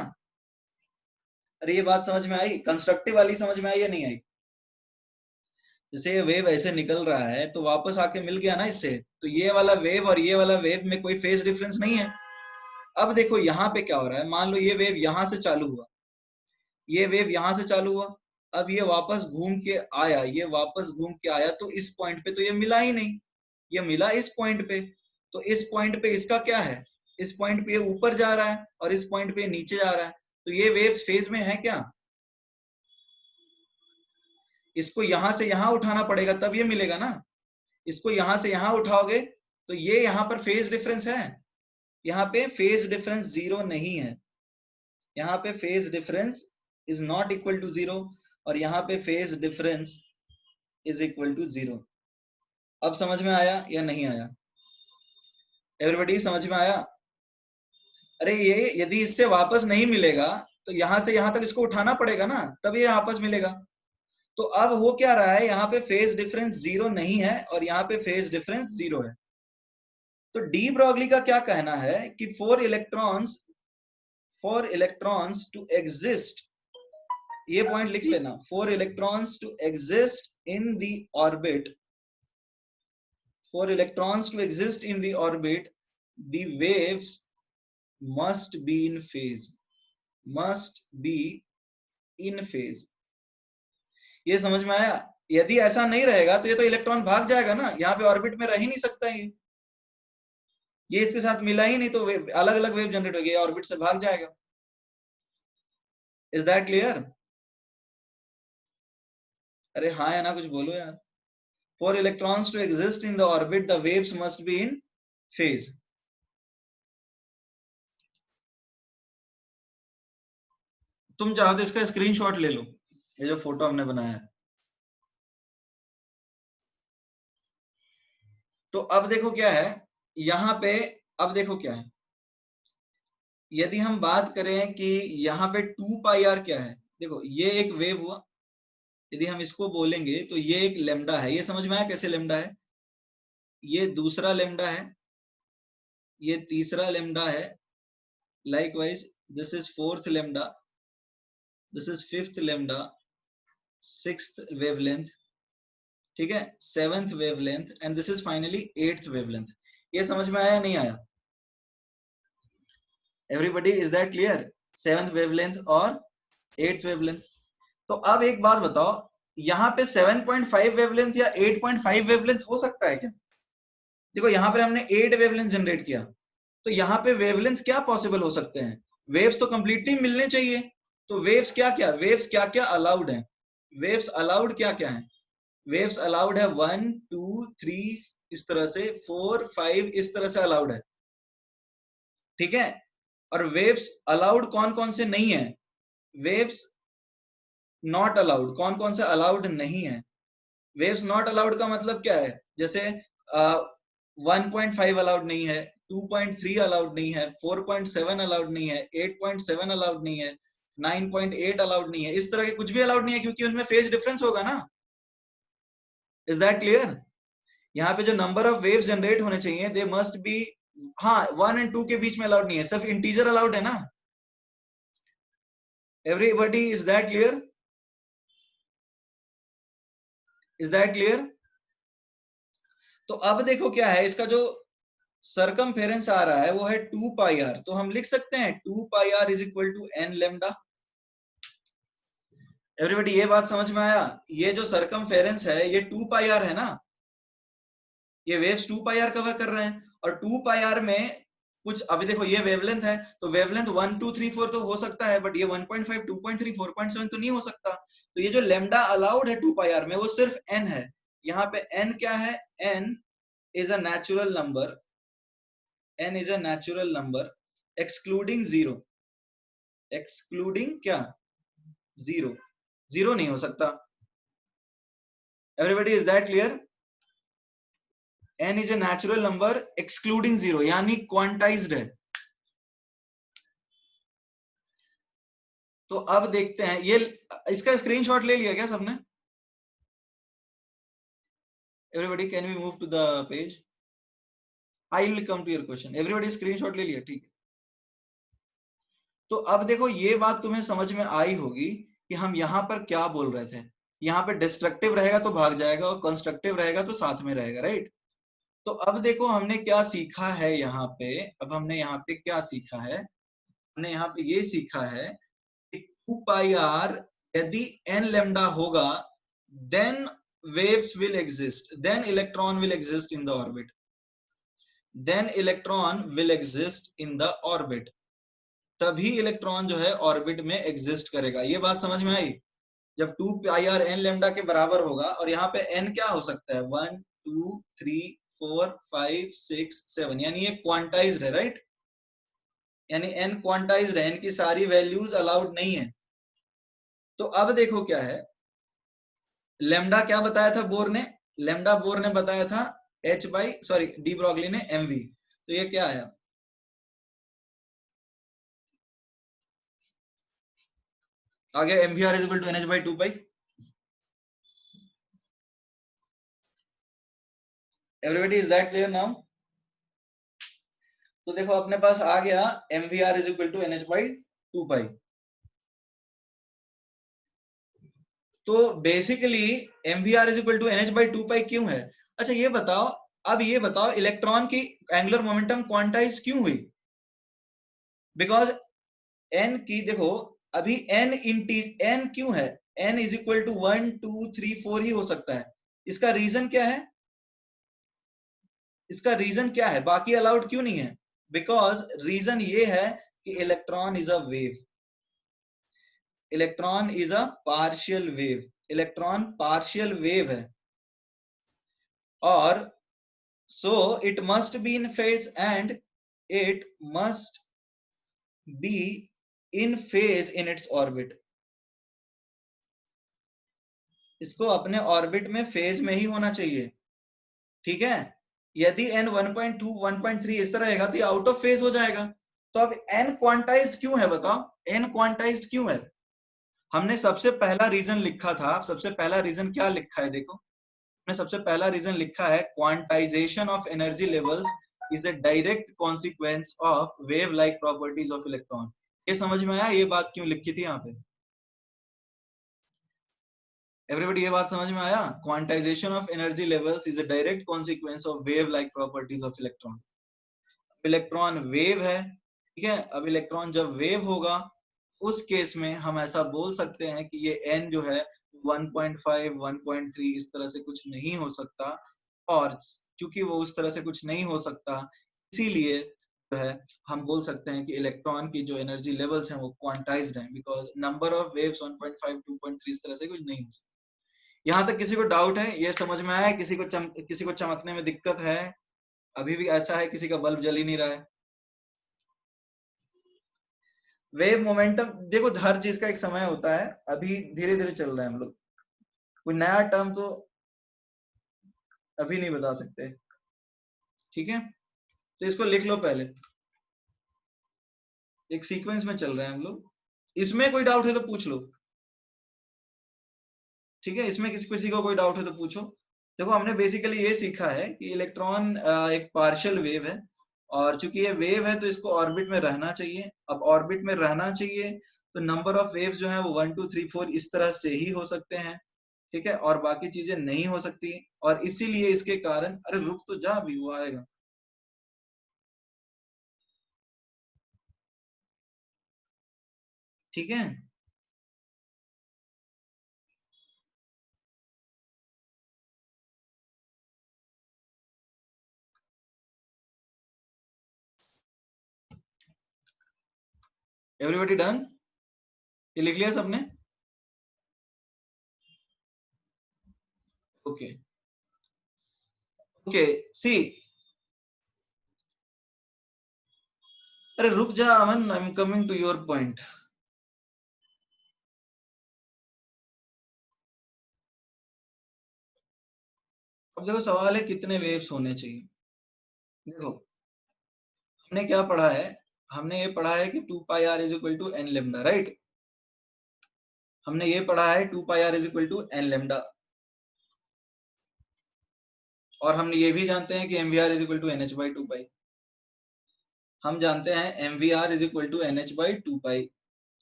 अरे ये बात समझ में आई? कंस्ट्रक्टिव वाली समझ में आई या नहीं आई? जैसे ये वेव ऐसे निकल रहा है तो वापस आके मिल गया ना इससे, तो ये वाला वेव और ये वाला वेव में कोई फेज डिफरेंस नहीं है। अब देखो यहाँ पे क्या हो रहा है, मान लो ये वेव यहाँ से चालू हुआ, ये वेव यहाँ से चालू हुआ, अब ये वापस घूम के आया, ये वापस घूम के आया, तो इस पॉइंट पे तो ये मिला ही नहीं, ये मिला इस पॉइंट पे। तो इस पॉइंट पे इसका क्या है, इस पॉइंट पे ये ऊपर जा रहा है और इस पॉइंट पे नीचे जा रहा है, तो ये वेव्स फेज में है क्या? इसको यहां से यहां उठाना पड़ेगा तब ये मिलेगा ना, इसको यहां से यहां उठाओगे तो ये यहाँ पर फेज डिफरेंस है, यहाँ पे फेज डिफरेंस जीरो नहीं है, यहाँ पे phase difference is not equal to zero, और यहाँ पे phase difference is equal to zero. अब समझ में आया या नहीं आया? एवरीबॉडी समझ में आया? अरे ये यदि इससे वापस नहीं मिलेगा तो यहां से यहां तक इसको उठाना पड़ेगा ना, तब ये वापस मिलेगा। तो अब हो क्या रहा है, यहाँ पे फेज डिफरेंस जीरो नहीं है और यहाँ पे फेज डिफरेंस जीरो है। तो डी ब्रॉगली का क्या कहना है कि फॉर इलेक्ट्रॉन्स टू एग्जिस्ट, ये पॉइंट लिख लेना, for electrons to exist in the orbit, for electrons to exist in the orbit the waves must be in phase, must be in phase. ये समझ में आया? यदि ऐसा नहीं रहेगा तो ये तो इलेक्ट्रॉन भाग जाएगा ना, यहाँ पे ऑर्बिट में रह ही नहीं सकता ये इसके साथ मिला ही नहीं, तो अलग अलग वेव जनरेट होगी, ऑर्बिट से भाग जाएगा। Is that clear? अरे हाँ या ना कुछ बोलो यार। For electrons to exist in the orbit the waves must be in phase. तुम चाहो तो इसका स्क्रीनशॉट ले लो, ये जो फोटो हमने बनाया है। तो अब देखो क्या है यहाँ पे, अब देखो क्या है, यदि हम बात करें कि यहाँ पे 2 पाई आर क्या है, देखो ये एक वेव हुआ, यदि हम इसको बोलेंगे तो ये एक लेमडा है, ये समझ में आया कैसे लेमडा है? ये दूसरा लेमडा है, ये तीसरा लेमडा है, likewise this is fourth lambda, this is fifth lambda, sixth wavelength, ठीक है, seventh wavelength, and this is finally eighth wavelength. ये समझ में आया नहीं आया? Everybody is that clear? Seventh wavelength और एट्थ वेवलेंथ। तो अब एक बात बताओ, यहाँ पे 7.5 वेवलेंथ या 8.5 वेवलेंथ हो सकता है क्या? देखो यहाँ पर हमने 8 वेवलेंथ जनरेट किया, तो यहाँ पे वेवलेंथ क्या पॉसिबल हो सकते हैं? वेव्स तो कंप्लीटली मिलने चाहिए, तो वेव्स क्या क्या अलाउड है? वेव्स अलाउड क्या क्या है? वेव्स अलाउड है 1 2 3 इस तरह से, 4 5 इस तरह से अलाउड है, ठीक है। और वेव्स अलाउड कौन कौन से नहीं है? वेव्स नॉट अलाउड कौन कौन से अलाउड नहीं है? वेव्स नॉट अलाउड का मतलब क्या है? जैसे 1.5 अलाउड नहीं है, 2.3 अलाउड नहीं है, 4.7 अलाउड नहीं है, 8.7 अलाउड नहीं है, 9.8 अलाउड नहीं है, इस तरह के कुछ भी अलाउड नहीं है, क्योंकि उनमें फेज डिफरेंस होगा ना। Is that clear? यहाँ पे जो नंबर ऑफ वेव्स जनरेट होने चाहिए दे मस्ट बी, हाँ 1 और 2 के बीच में अलाउड नहीं है, सिर्फ इंटीजर अलाउड है ना। Everybody is that clear? Is that clear? तो अब देखो क्या है, इसका जो सरकमफेरेंस आ रहा है वो है 2 पाई आर, तो हम लिख सकते हैं 2 pi r is equal to n lambda. Everybody ये बात समझ में आया? ये जो सरकमफेरेंस है ये 2 पाई आर है ना, ये वेव्स 2 पाई आर कवर कर रहे हैं, और 2 पाई आर में कुछ, अभी देखो ये वेवलेंथ है, तो वेवलेंथ 1 2 3 4 तो हो सकता है, बट ये 1.5 2.3 4.7 तो नहीं हो सकता। तो ये जो लेमडा अलाउड है 2 पाई आर में वो सिर्फ n है। यहाँ पे n क्या है? n is a natural number, n is a natural number excluding zero, excluding क्या? जीरो, जीरो नहीं हो सकता। Everybody is that clear? n is a natural number excluding zero, यानी क्वांटाइज्ड है। तो अब देखते हैं, ये इसका स्क्रीनशॉट ले लिया क्या सबने? Everybody can we move to the page? I will come to your question. Everybody screenshot ले लिया? ठीक है। तो अब देखो ये बात तुम्हें समझ में आई होगी कि हम यहाँ पर क्या बोल रहे थे। यहाँ पे डिस्ट्रक्टिव रहेगा तो भाग जाएगा और कंस्ट्रक्टिव रहेगा तो साथ में रहेगा, राइट। तो अब देखो हमने क्या सीखा है यहाँ पे, अब हमने यहाँ पे क्या सीखा है, हमने यहाँ पे ये सीखा है कि 2 पाई आर यदि n lambda होगा then waves will exist, then electron will exist in the orbit, then electron will exist in the orbit, तभी इलेक्ट्रॉन जो है ऑर्बिट में एग्जिस्ट करेगा। ये बात समझ में आई? जब 2 पाई आर n lambda के बराबर होगा, और यहाँ पे n क्या हो सकता है, 1 2 3 4 5 6 7, यानी ये क्वांटाइज्ड है, राइट, यानी n क्वांटाइज्ड है, n की सारी वैल्यूज अलाउड नहीं है। तो अब देखो क्या है, लेमडा क्या बताया था बोर ने, लेमडा बोर ने बताया था डी ब्रॉगली ने mv, तो ये क्या आया, आ गया mvr is equal to nh by 2 pi. Everybody is that clear now? तो देखो अपने पास आ गया mvr is equal to nh by 2 pi. तो basically mvr is equal to nh by 2 pi क्यों है? अच्छा ये बताओ, अब ये बताओ इलेक्ट्रॉन की एंगुलर मोमेंटम क्वांटाइज क्यों हुई? बिकॉज n की देखो अभी n क्यों है, n इज इक्वल टू 1 2 3 4 ही हो सकता है। इसका रीजन क्या है, इसका रीजन क्या है, बाकी अलाउड क्यों नहीं है? बिकॉज रीजन ये है कि electron is a wave, electron is a partial wave, electron partial wave है, और so it must be in phase and it must be in phase in its orbit, इसको अपने ऑर्बिट में फेज में ही होना चाहिए, ठीक है। यदि n 1.2 1.3 इस तरह रहेगा तो आउट ऑफ फेज हो जाएगा। तो अब n क्वांटाइज्ड क्यों है बताओ, n क्वांटाइज्ड क्यों है? हमने सबसे पहला रीजन लिखा था, सबसे पहला रीजन क्या लिखा है देखो, हमने सबसे पहला रीजन लिखा है quantization of energy levels is a direct consequence of wave like properties of electron. ये समझ में आया ये बात क्यों लिखी थी यहाँ पे? एवरीबॉडी ये बात समझ में आया? Quantization of energy levels is a direct consequence of wave like properties of electron. Electron wave है, ठीक है, अब इलेक्ट्रॉन जब वेव होगा उस केस में हम ऐसा बोल सकते हैं कि ये n जो है 1.5 1.3 इस तरह से कुछ नहीं हो सकता, और चूंकि वो उस तरह से कुछ नहीं हो सकता इसीलिए जो है हम बोल सकते हैं कि इलेक्ट्रॉन की जो एनर्जी लेवल्स हैं वो क्वांटाइज्ड हैं, बिकॉज नंबर ऑफ वेव्स 1.5 2.3 इस तरह से कुछ नहीं हो सकता। यहाँ तक किसी को डाउट है, ये समझ में आया? किसी को चमकने में दिक्कत है? अभी भी ऐसा है किसी का बल्ब जल ही नहीं रहा है? वेव मोमेंटम देखो हर चीज का एक समय होता है, अभी धीरे धीरे चल रहे हैं हम लोग, कोई नया टर्म तो अभी नहीं बता सकते, ठीक है। तो इसको लिख लो पहले, एक सीक्वेंस में चल रहे हैं हम लोग, इसमें कोई डाउट है तो पूछ लो, ठीक है, इसमें किसी किसी को कोई डाउट है तो पूछो। देखो हमने बेसिकली ये सीखा है कि इलेक्ट्रॉन एक पार्शियल वेव है, और चूंकि ये वेव है तो इसको ऑर्बिट में रहना चाहिए। अब ऑर्बिट में रहना चाहिए तो नंबर ऑफ वेव्स जो है वो 1 2 3 4 इस तरह से ही हो सकते हैं, ठीक है, और बाकी चीजें नहीं हो सकती, और इसीलिए इसके कारण, अरे रुक तो जा, भी वो आएगा, ठीक है। Everybody done? ये लिख लिया सबने? ओके ओके सी, अरे रुक जा Aman, I am coming to your point. अब देखो सवाल है कितने वेव्स होने चाहिए। देखो हमने क्या पढ़ा है, हमने ये पढ़ा है कि 2 pi r is equal to n lambda, right, हमने ये पढ़ा है 2 pi r is equal to n lambda, और हम ये भी जानते हैं कि m v r is equal to n h by 2 pi, हम जानते हैं m v r is equal to n h by 2 pi.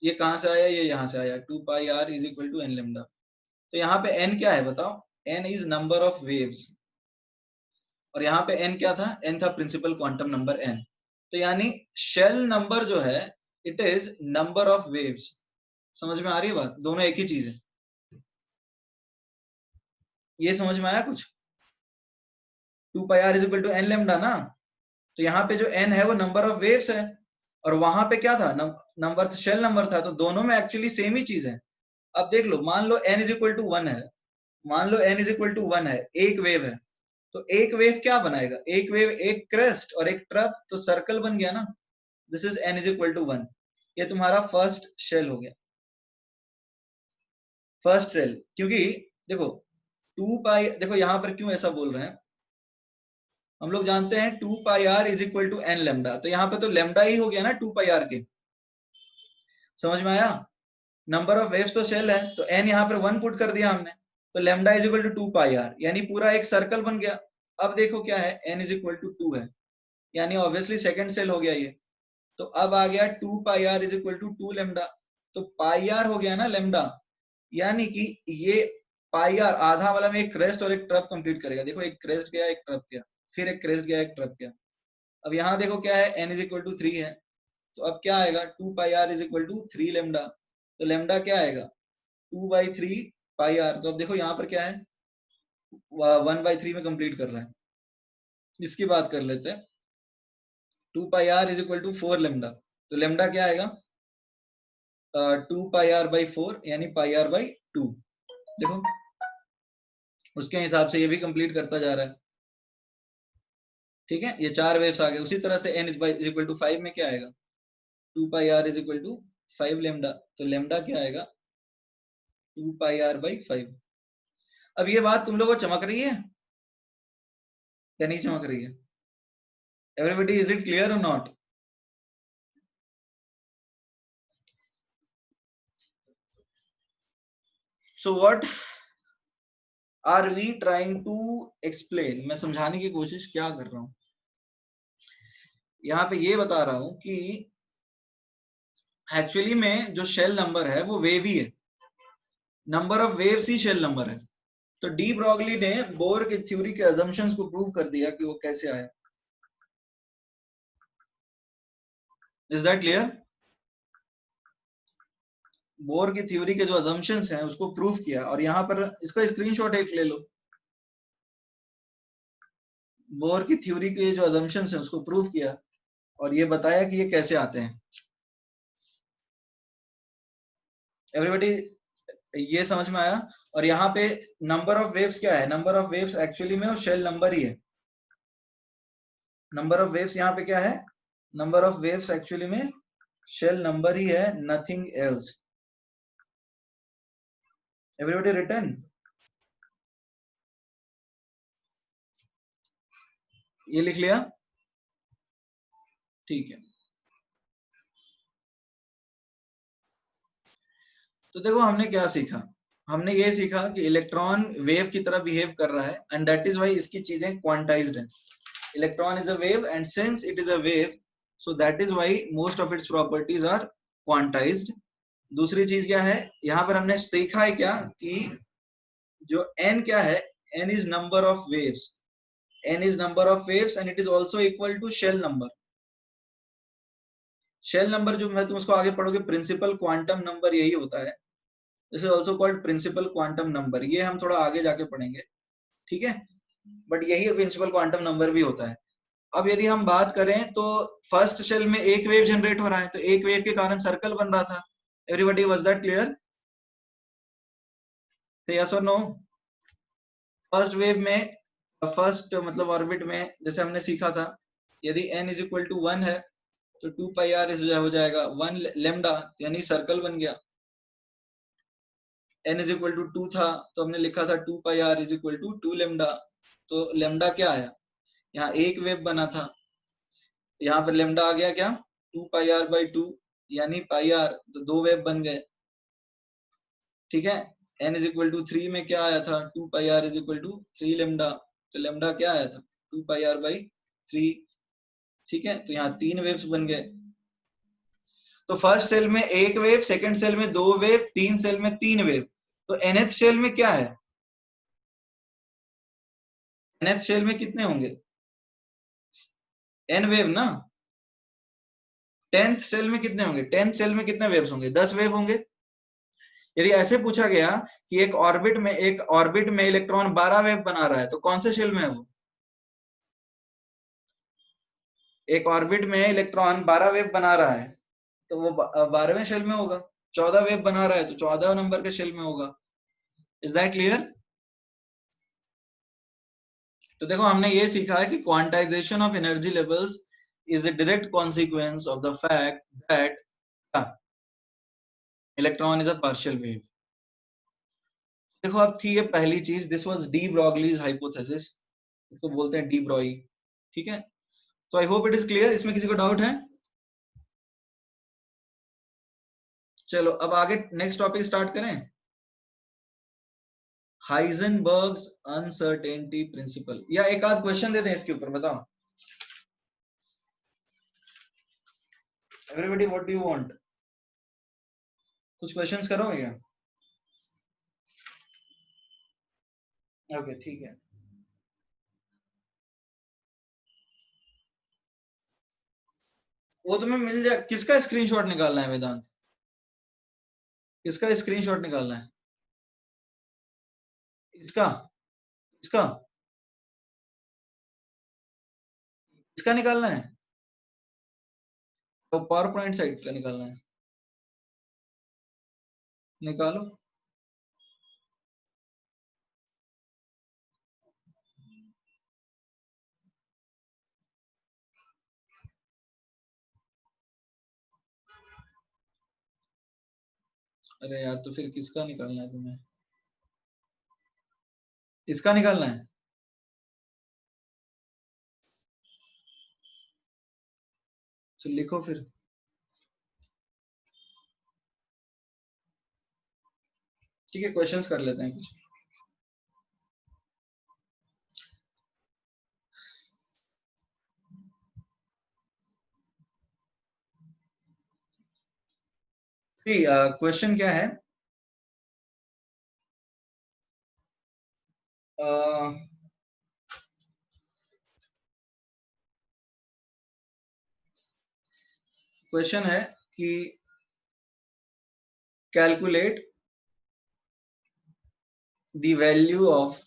ये कहां से आया, ये यहां से आया, 2 pi r is equal to n lambda. तो यहाँ पे n क्या है बताओ, n is number of waves, और यहाँ पे n क्या था, n था प्रिंसिपल क्वांटम नंबर n। तो यानी शेल नंबर जो है it is number of waves. समझ में आ रही है बात, दोनों एक ही चीज है। ये समझ में आया कुछ? 2πr is equal to n lambda ना, तो यहाँ पे जो n है वो नंबर ऑफ वेव्स है, और वहां पे क्या था, नंबर शेल नंबर था, तो दोनों में एक्चुअली सेम ही चीज है। अब देख लो, मान लो n इज इक्वल टू 1 है, मान लो n इज इक्वल टू 1 है, एक वेव है, तो एक वेव क्या बनाएगा, एक वेव एक क्रेस्ट और एक ट्रफ, तो सर्कल बन गया ना। This is n is equal to 1, ये तुम्हारा फर्स्ट शेल हो गया, फर्स्ट शेल। क्योंकि देखो 2 पाई, देखो यहाँ पर क्यों ऐसा बोल रहे हैं, हम लोग जानते हैं 2πr is equal to n lambda, तो यहाँ पे तो लेमडा ही हो गया ना 2πr के। समझ में आया? नंबर ऑफ वेव्स तो शेल है, तो n यहाँ पर 1 पुट कर दिया हमने, तो lambda is equal to 2πr, यानी पूरा एक सर्कल बन गया। अब देखो क्या है, n इज इक्वल टू 2 है, यानी ऑब्वियसली सेकंड सेल हो गया ये। तो अब आ गया 2πr is equal to 2 lambda, तो πr हो गया ना लेमडा, यानी कि ये πr आधा वाला में एक क्रेस्ट और एक ट्रफ कंप्लीट करेगा। देखो एक क्रेस्ट गया, एक ट्रफ गया, फिर एक क्रेस्ट गया, एक ट्रफ गया। अब यहाँ देखो क्या है, n इज इक्वल टू 3 है, तो अब क्या आएगा, 2πr is equal to 3 lambda, तो लेमडा क्या आएगा 2/3πr। तो अब देखो यहाँ पर क्या है, 1/3 में कंप्लीट कर रहा है। इसकी बात कर लेते हैं, 2πr is equal to 4 lambda, तो लेमडा क्या आएगा 2πr/4, यानी πr/2। देखो उसके हिसाब से ये भी कंप्लीट करता जा रहा है। ठीक है, ये 4 वेव्स आ गए। उसी तरह से n इज इक्वल टू 5 में क्या आएगा, 2πr is equal to 5 lambda, तो लेमडा क्या आएगा 2πr/5। अब ये बात तुम लोगों को चमक रही है या नहीं चमक रही है? एवरीबॉडी, इज इट क्लियर और not? So what are we trying to explain, मैं समझाने की कोशिश क्या कर रहा हूं, यहाँ पे ये बता रहा हूं कि एक्चुअली में जो शेल नंबर है वो वेव ही है, नंबर ऑफ वेव्स ही शेल नंबर है। तो डी ब्रॉगली ने बोर की थ्योरी के अजम्पशंस को प्रूव कर दिया कि वो कैसे आया। Is that clear? बोर की थ्योरी के जो अजम्पशंस हैं उसको प्रूव किया, और यहाँ पर इसका स्क्रीनशॉट एक ले लो। बोर की थ्योरी के जो अजम्पशंस हैं उसको प्रूव किया और ये बताया कि ये कैसे आते हैं। एवरीबॉडी ये समझ में आया? और यहाँ पे नंबर ऑफ वेव्स क्या है, नंबर ऑफ वेव्स एक्चुअली में वो शेल नंबर ही है। नंबर ऑफ वेव्स यहाँ पे क्या है, नंबर ऑफ वेव्स एक्चुअली में शेल नंबर ही है, नथिंग एल्स। Everybody written? ये लिख लिया? ठीक है, तो देखो हमने क्या सीखा, हमने ये सीखा कि इलेक्ट्रॉन वेव की तरह बिहेव कर रहा है, एंड दैट इज व्हाई इसकी चीजें क्वांटाइज्ड हैं। Electron is a wave, and since it is a wave, so that is why most of its properties are quantized. दूसरी चीज क्या है, यहाँ पर हमने सीखा है क्या कि जो n क्या है, n is number of waves, n is number of waves and it is also equal to shell number. Shell number जो मैं तुम उसको आगे पढ़ोगे, प्रिंसिपल क्वांटम नंबर यही होता है। This is also called principal quantum number, ये हम थोड़ा आगे जाके पढ़ेंगे, ठीक है। बट यही प्रिंसिपल क्वांटम नंबर भी होता है। अब यदि हम बात करें तो फर्स्ट शेल में एक वेव जनरेट हो रहा है, तो एक वेव के कारण सर्कल बन रहा था। Everybody was that clear? Yes और नो? फर्स्ट वेव में, फर्स्ट मतलब ऑर्बिट में जैसे हमने सीखा था, यदि n इज इक्वल टू 1 है तो 2πr हो जाएगा 1 लेमडा, यानी सर्कल बन गया। n इज इक्वल टू 2 था तो हमने लिखा था 2πr is equal to 2 lambda, तो लेमडा क्या आया, यहाँ एक वेव बना था, यहाँ पर लेमडा आ गया क्या 2πr/2, यानी πr, तो दो वेव बन गए। ठीक है, n इज इक्वल टू 3 में क्या आया था 2πr is equal to 3 lambda, तो लेमडा क्या आया था 2πr/3। ठीक है, तो यहाँ तीन वेव्स बन गए। तो फर्स्ट सेल में एक वेव, सेकंड सेल में दो वेव, तीन सेल में तीन वेव। तो nth शेल में क्या है? nth शेल में कितने होंगे? n वेव ना। 10th सेल में कितने होंगे? 10th सेल में कितने वेव्स होंगे? 10 वेव होंगे। यदि ऐसे पूछा गया कि एक ऑर्बिट में इलेक्ट्रॉन 12 वेव बना रहा है, तो कौन से शेल में है वो? एक ऑर्बिट में इलेक्ट्रॉन 12 वेव बना रहा है, तो वो 12वें शेल में होगा। 14 वेव बना रहा है तो 14 नंबर के शेल में होगा। Is that clear? तो देखो, हमने ये सीखा है कि quantization of energy levels is a direct consequence of the fact that electron is a partial wave. देखो, अब थी ये पहली चीज, this was de Broglie's hypothesis, इसको बोलते हैं डी ब्रॉई। ठीक है, तो I hope it is clear. इसमें किसी को डाउट है? चलो अब आगे नेक्स्ट टॉपिक स्टार्ट करें। हाइजेनबर्ग्स अनसर्टेनिटी प्रिंसिपल, या एक आध क्वेश्चन देते हैं इसके ऊपर, बताओ। Everybody what do you want? कुछ क्वेश्चंस करो क्या? ओके, ठीक है। वो तुम्हें मिल जाए। किसका स्क्रीनशॉट निकालना है वेदांत? किसका स्क्रीनशॉट निकालना है? इसका? इसका? इसका निकालना है? तो पावर पॉइंट साइट का निकालना है? निकालो। अरे यार, तो फिर किसका निकालना है तुम्हें? इसका निकालना है? तो लिखो फिर। ठीक है, क्वेश्चंस कर लेते हैं कुछ। क्वेश्चन क्या है? क्वेश्चन है कि calculate the value of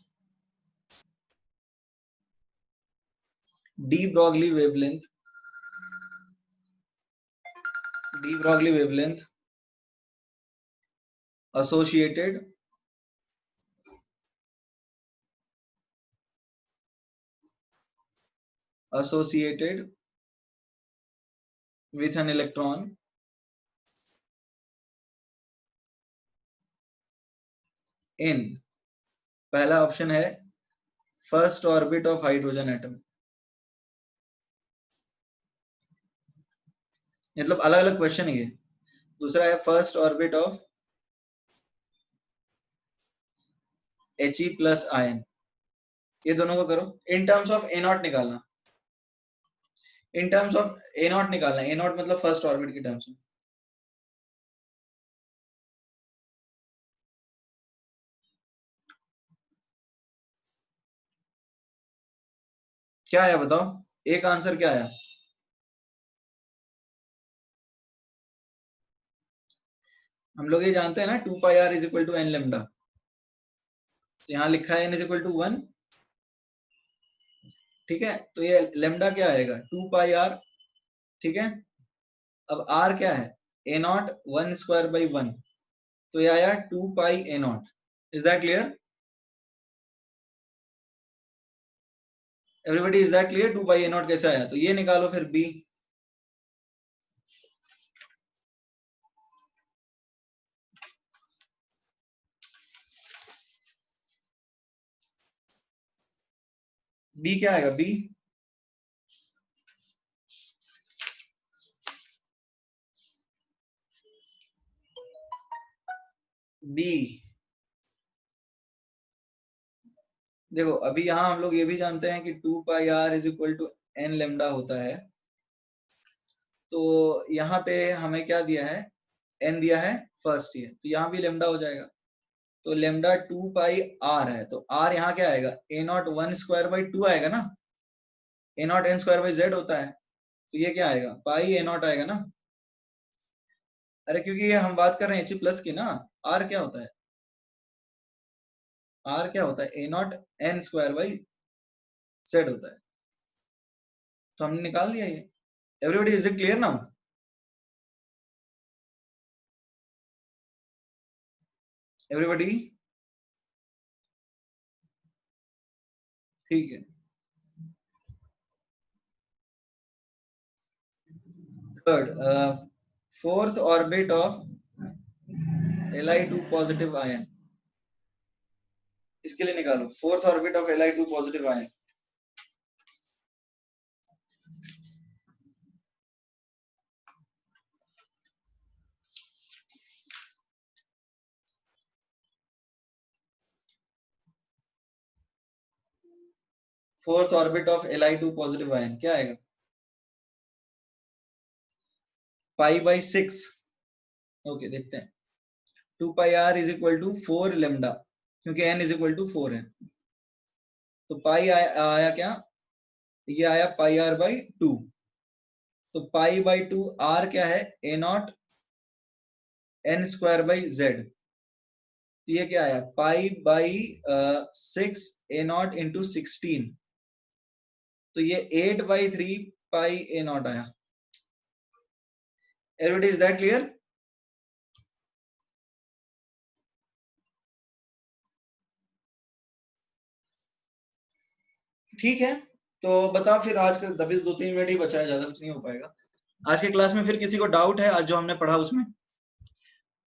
de Broglie wavelength associated with an electron in, पहला ऑप्शन है first orbit of hydrogen atom, मतलब अलग अलग क्वेश्चन है ये। दूसरा है first orbit of He+ ion. ये दोनों को करो। इन टर्म्स ऑफ ए नॉट निकालना, ए नॉट मतलब फर्स्ट ऑर्बिट की टर्म्स में। क्या आया बताओ, एक आंसर क्या आया? हम लोग ये जानते हैं ना, 2πr = n लैम्डा। यहाँ लिखा है n = 1। ठीक है, तो ये लैम्डा क्या आएगा? 2πr। ठीक है, अब r क्या है? a0 1/1, तो ये आया 2πa0। Is that clear? Everybody is that clear? 2πa0 कैसे आया? तो ये निकालो फिर b। b क्या आएगा? b b देखो, अभी यहाँ हम लोग ये भी जानते हैं कि 2πr = n लैम्डा होता है। तो यहाँ पे हमें क्या दिया है? n दिया है फर्स्ट ईयर, तो यहाँ भी लैम्डा हो जाएगा। तो लेमडा 2 पाई आर है, तो आर यहाँ क्या आएगा, ए नॉट 1 स्क्वायर बाई 2 आएगा ना, a naught n square by z होता है, तो ये क्या आएगा, पाई ए नॉट आएगा ना। अरे क्योंकि ये हम बात कर रहे हैं एच प्लस की ना, आर क्या होता है, आर क्या होता है, a naught n square by z होता है, तो हमने निकाल दिया ये। Everybody is it clear now? Everybody ठीक है। Third, fourth orbit of Li2 positive ion, इसके लिए निकालो fourth orbit of Li2 positive ion. Fourth orbit of Li2 positive ion क्या आएगा, पाई बाई 6। ओके देखते हैं, 2 pi r is equal to 4 lambda, क्योंकि n इज इक्वल टू 4 है, तो पाई आया क्या, ये आया पाई आर बाई 2, तो पाई बाई 2 आर क्या है, a naught n square by z, तो ये क्या आया, pi by 6 a naught into 16, तो ये 8 बाई 3 पाई ए नॉट आया। Everybody is that clear? ठीक है, तो बताओ फिर आज का, तभी 2-3 मिनट ही बचा है, ज्यादा कुछ नहीं हो पाएगा आज के क्लास में। फिर किसी को डाउट है आज जो हमने पढ़ा उसमें?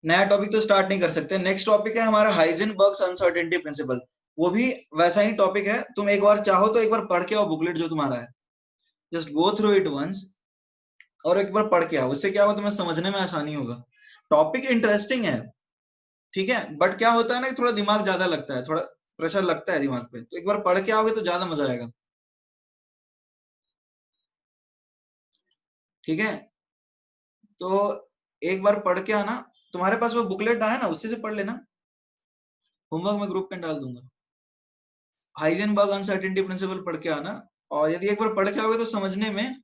नया टॉपिक तो स्टार्ट नहीं कर सकते। नेक्स्ट टॉपिक है हमारा हाइजेनबर्ग्स अनसर्टेनिटी प्रिंसिपल, वो भी वैसा ही टॉपिक है। तुम एक बार चाहो तो एक बार पढ़ के आओ बुकलेट जो तुम्हारा है, just go through it once और एक बार पढ़ के आओ, उससे क्या होगा तुम्हें समझने में आसानी होगा। टॉपिक इंटरेस्टिंग है, ठीक है, बट क्या होता है ना कि थोड़ा दिमाग ज्यादा लगता है, थोड़ा प्रेशर लगता है दिमाग पे, तो एक बार पढ़ के आओगे तो ज्यादा मजा आएगा, ठीक है। तो एक बार पढ़ के आना, तुम्हारे पास वो बुकलेट आया ना, उससे से पढ़ लेना, होमवर्क में ग्रुप में डाल दूंगा। हाइजेनबर्ग अनसर्टेनिटी प्रिंसिपल पढ़ के आना, और यदि एक बार पढ़ के आओगे तो समझने में,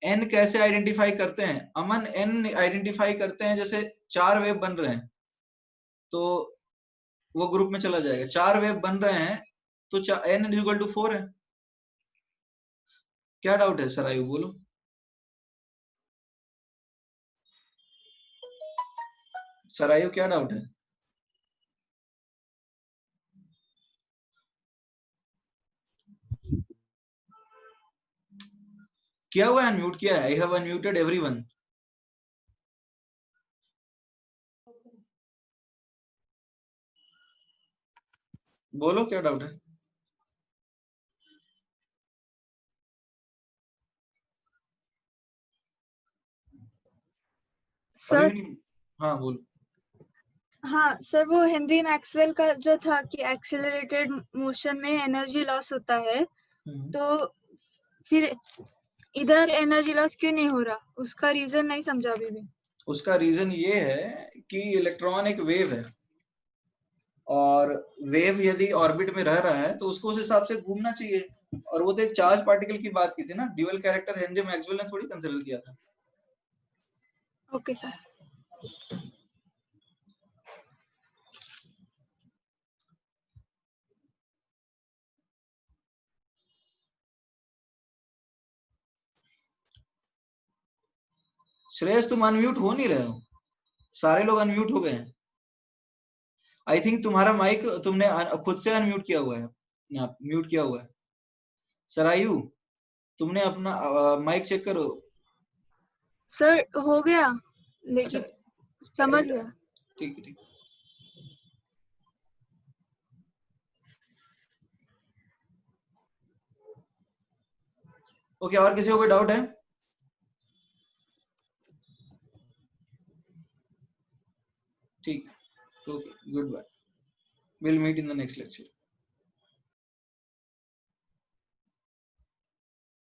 एन कैसे आइडेंटिफाई करते हैं, अमन एन आइडेंटिफाई करते हैं जैसे 4 वेव बन रहे हैं, तो वो ग्रुप में चला जाएगा, 4 वेव बन रहे हैं तो एन इज इक्वल टू 4 है। क्या डाउट है सर, आयु बोलो। सर आयु क्या डाउट है? किया हुआ है, अनम्यूट किया है, आई हैव अनम्यूटेड एवरीवन। बोलो क्या डाउट है अभी सर। भी नहीं? हाँ बोलो। हाँ सर, वो हेनरी मैक्सवेल का जो था कि एक्सेलरेटेड मोशन में एनर्जी लॉस होता है, तो फिर इधर एनर्जी लॉस क्यों नहीं हो रहा, उसका रीजन नहीं समझा अभी भी। उसका रीजन ये है कि इलेक्ट्रॉन एक वेव है, और वेव यदि ऑर्बिट में रह रहा है तो उसको उस हिसाब से घूमना चाहिए, और वो तो एक चार्ज पार्टिकल की बात की थी ना, ड्यूअल कैरेक्टर हेनरी मैक्सवेल ने थोड़ी कंसीडर किया था। Okay sir. श्रेयस तुम अनम्यूट हो नहीं रहे हो, सारे लोग अनम्यूट हो गए हैं। आई थिंक तुम्हारा माइक तुमने खुद से अनम्यूट किया हुआ है, म्यूट किया हुआ है। सरायु तुमने अपना माइक चेक करो। सर हो गया, अच्छा लेकिन समझ गया। ठीक है ठीक। ओके, और किसी को कोई डाउट है? ठीक, okay, good bye, will meet in the next lecture.